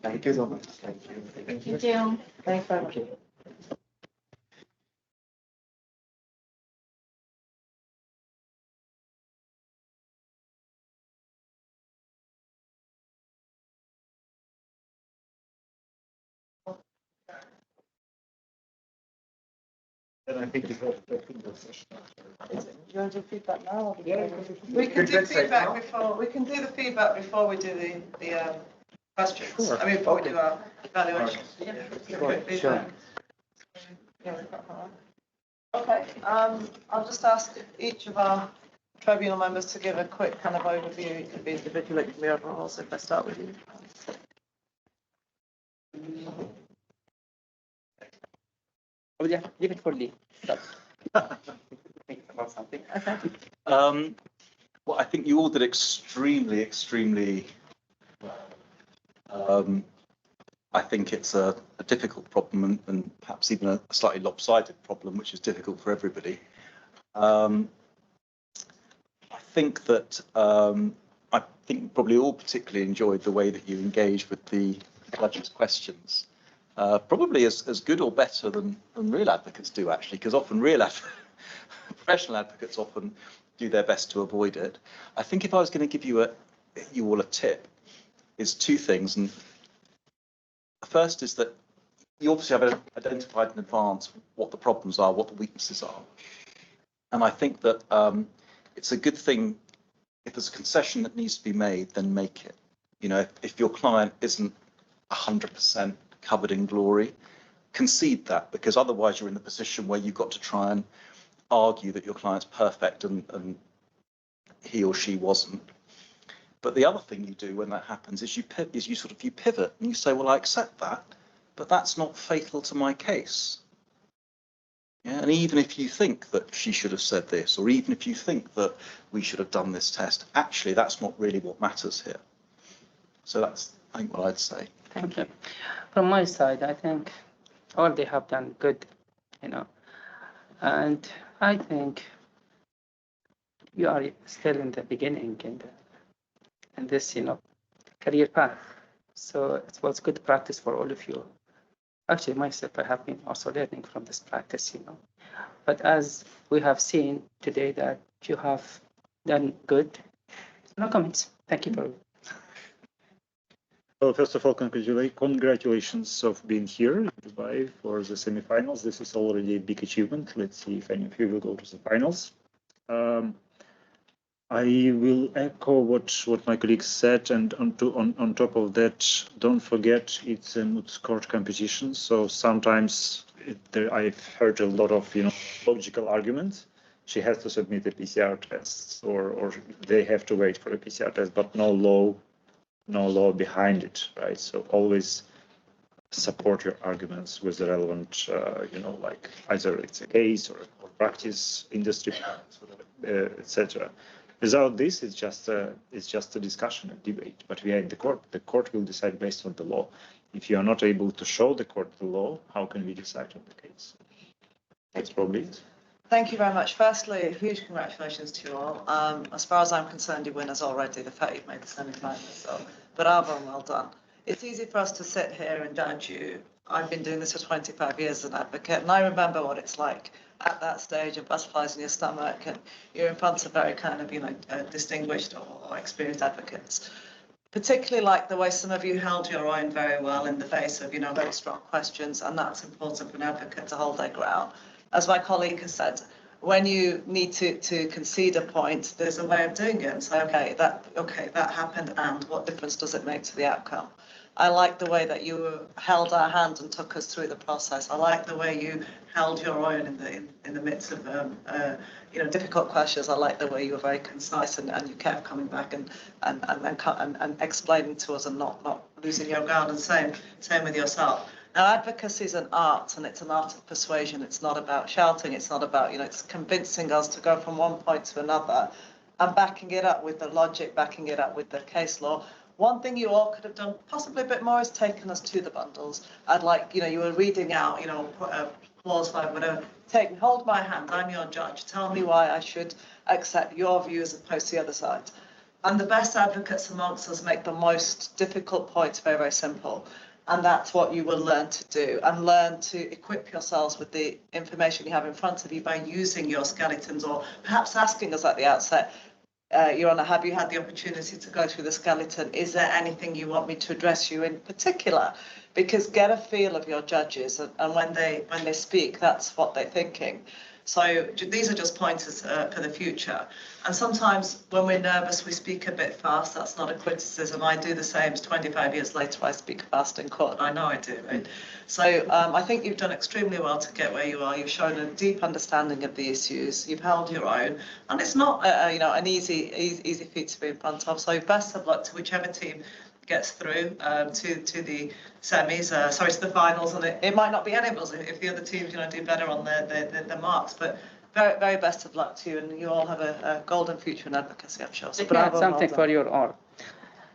Thank you so much. Thank you. Thank you, Jim. Thanks very much. I think you have the feedback session. Do you want to do feedback now? We can do feedback before, we can do the feedback before we do the questions. Sure. I mean, before we do our evaluation. Sure. Okay, I'll just ask each of our tribunal members to give a quick kind of overview. It could be individual, it could be overall, so if I start with you. Oh, yeah, leave it for Lee. Think about something. Okay. Well, I think you all did extremely well. I think it's a difficult problem and perhaps even a slightly lopsided problem, which is difficult for everybody. I think that I think probably all particularly enjoyed the way that you engaged with the judges' questions. Probably as good or better than real advocates do, actually, because often professional advocates often do their best to avoid it. I think if I was going to give you all a tip, is two things. And the first is that you obviously have identified in advance what the problems are, what the weaknesses are. And I think that it's a good thing, if there's a concession that needs to be made, then make it. You know, if your client isn't 100% covered in glory, concede that, because otherwise you're in the position where you've got to try and argue that your client's perfect and he or she wasn't. But the other thing you do when that happens is you pivot and you say, well, I accept that, but that's not fatal to my case. Yeah, and even if you think that she should have said this, or even if you think that we should have done this test, actually that's not really what matters here. So that's, I think, what I'd say. Thank you. From my side, I think all they have done good, you know, and I think you are still in the beginning in this, you know, career path. So it was good practice for all of you. Actually, myself, I have been also learning from this practice, you know. But as we have seen today that you have done good, no comments. Thank you for. Well, first of all, congratulations of being here in Dubai for the semifinals. This is already a big achievement. Let's see if any of you will go to the finals. I will echo what my colleagues said, and on top of that, don't forget it's a Moot scored competition. So sometimes I've heard a lot of logical arguments. She has to submit a PCR test, or they have to wait for a PCR test, but no law no law behind it, right? So always support your arguments with the relevant, like either it's a case or practice, industry practice, etc. Without this, it's just a discussion, a debate. But we are in the court. The court will decide based on the law. If you are not able to show the court the law, how can we decide on the case? That's probably it. Thank you very much. Firstly, huge congratulations to you all. As far as I'm concerned, you winners already. The fact you've made the semi-final, so bravo and well done. It's easy for us to sit here and judge you. I've been doing this for 25 years as an advocate, and I remember what it's like at that stage of butterflies in your stomach, and you're in front of very kind of, distinguished or experienced advocates. Particularly like the way some of you held your own very well in the face of, very strong questions, and that's important for an advocate to hold their ground. As my colleague has said, when you need to concede a point, there's a way of doing it and say, okay, that happened, and what difference does it make to the outcome? I like the way that you held our hand and took us through the process. I like the way you held your own in the midst of difficult questions. I like the way you were very concise and you kept coming back and explaining to us and not losing your ground. And same with yourself. Now, advocacy is an art, and it's an art of persuasion. It's not about shouting. It's not about, it's convincing us to go from one point to another and backing it up with the logic, backing it up with the case law. One thing you all could have done possibly a bit more is taken us to the bundles. I'd like, you were reading out, clause 5, whatever. Hold my hand, I'm your judge. Tell me why I should accept your view as opposed to the other side. And the best advocates amongst us make the most difficult points very, very simple. And that's what you will learn to do, and learn to equip yourselves with the information you have in front of you by using your skeletons, or perhaps asking us at the outset, Your Honour, have you had the opportunity to go through the skeleton? Is there anything you want me to address you in particular? Because get a feel of your judges, and when they speak, that's what they're thinking. So these are just pointers for the future. And sometimes when we're nervous, we speak a bit fast. That's not a criticism. I do the same. 25 years later, I speak fast in court. I know I do, right? So I think you've done extremely well to get where you are. You've shown a deep understanding of the issues. You've held your own. And it's not an easy feat to be in front of. So best of luck to whichever team gets through to the semis, to the finals, and it might not be any of us if the other teams do better on the marks, but very, very best of luck to you, and you all have a golden future in advocacy, I'm sure. So bravo, something well for your art.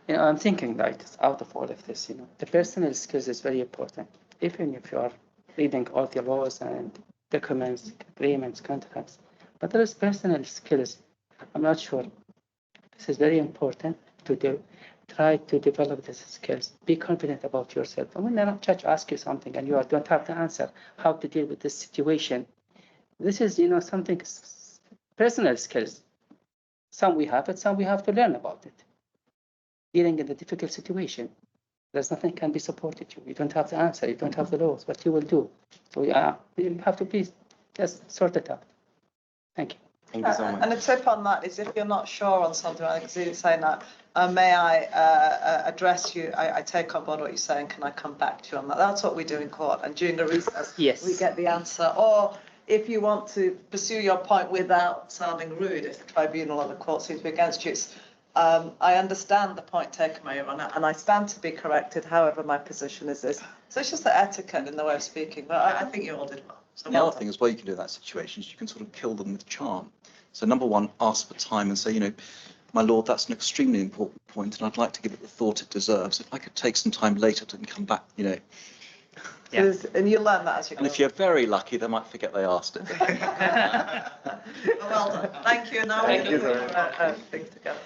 I'm thinking like out of all of this, the personal skills is very important. Even if you are reading all the laws and documents, agreements, contracts, but there is personal skills. I'm not sure. This is very important to do. Try to develop these skills. Be confident about yourself. And when the judge asks you something and you don't have the answer, how to deal with this situation, this is, something personal skills. Some we have it, some we have to learn about it. Dealing in the difficult situation, there's nothing can be supported you. You don't have the answer. You don't have the laws. What you will do? So you have to please just sort it out. Thank you. Thank you so much. And a tip on that is if you're not sure on something, I can you saying that, may I address you? I take on board what you're saying. Can I come back to you on that? That's what we do in court. And during a recess, yes, we get the answer. Or if you want to pursue your point without sounding rude, if the tribunal or the court seems to be against you, I understand the point taken by Your Honour, and I stand to be corrected. However, my position is this. So it's just the etiquette in the way of speaking. But I think you all did well. So the other thing as well you can do in that situation is you can sort of kill them with charm. So number one, ask for time and say, my lord, that's an extremely important point, and I'd like to give it the thought it deserves. If I could take some time later to come back, Yeah. And you learn that as you go. And if you're very lucky, they might forget they asked it. Well done. Thank you. Now we can put things together.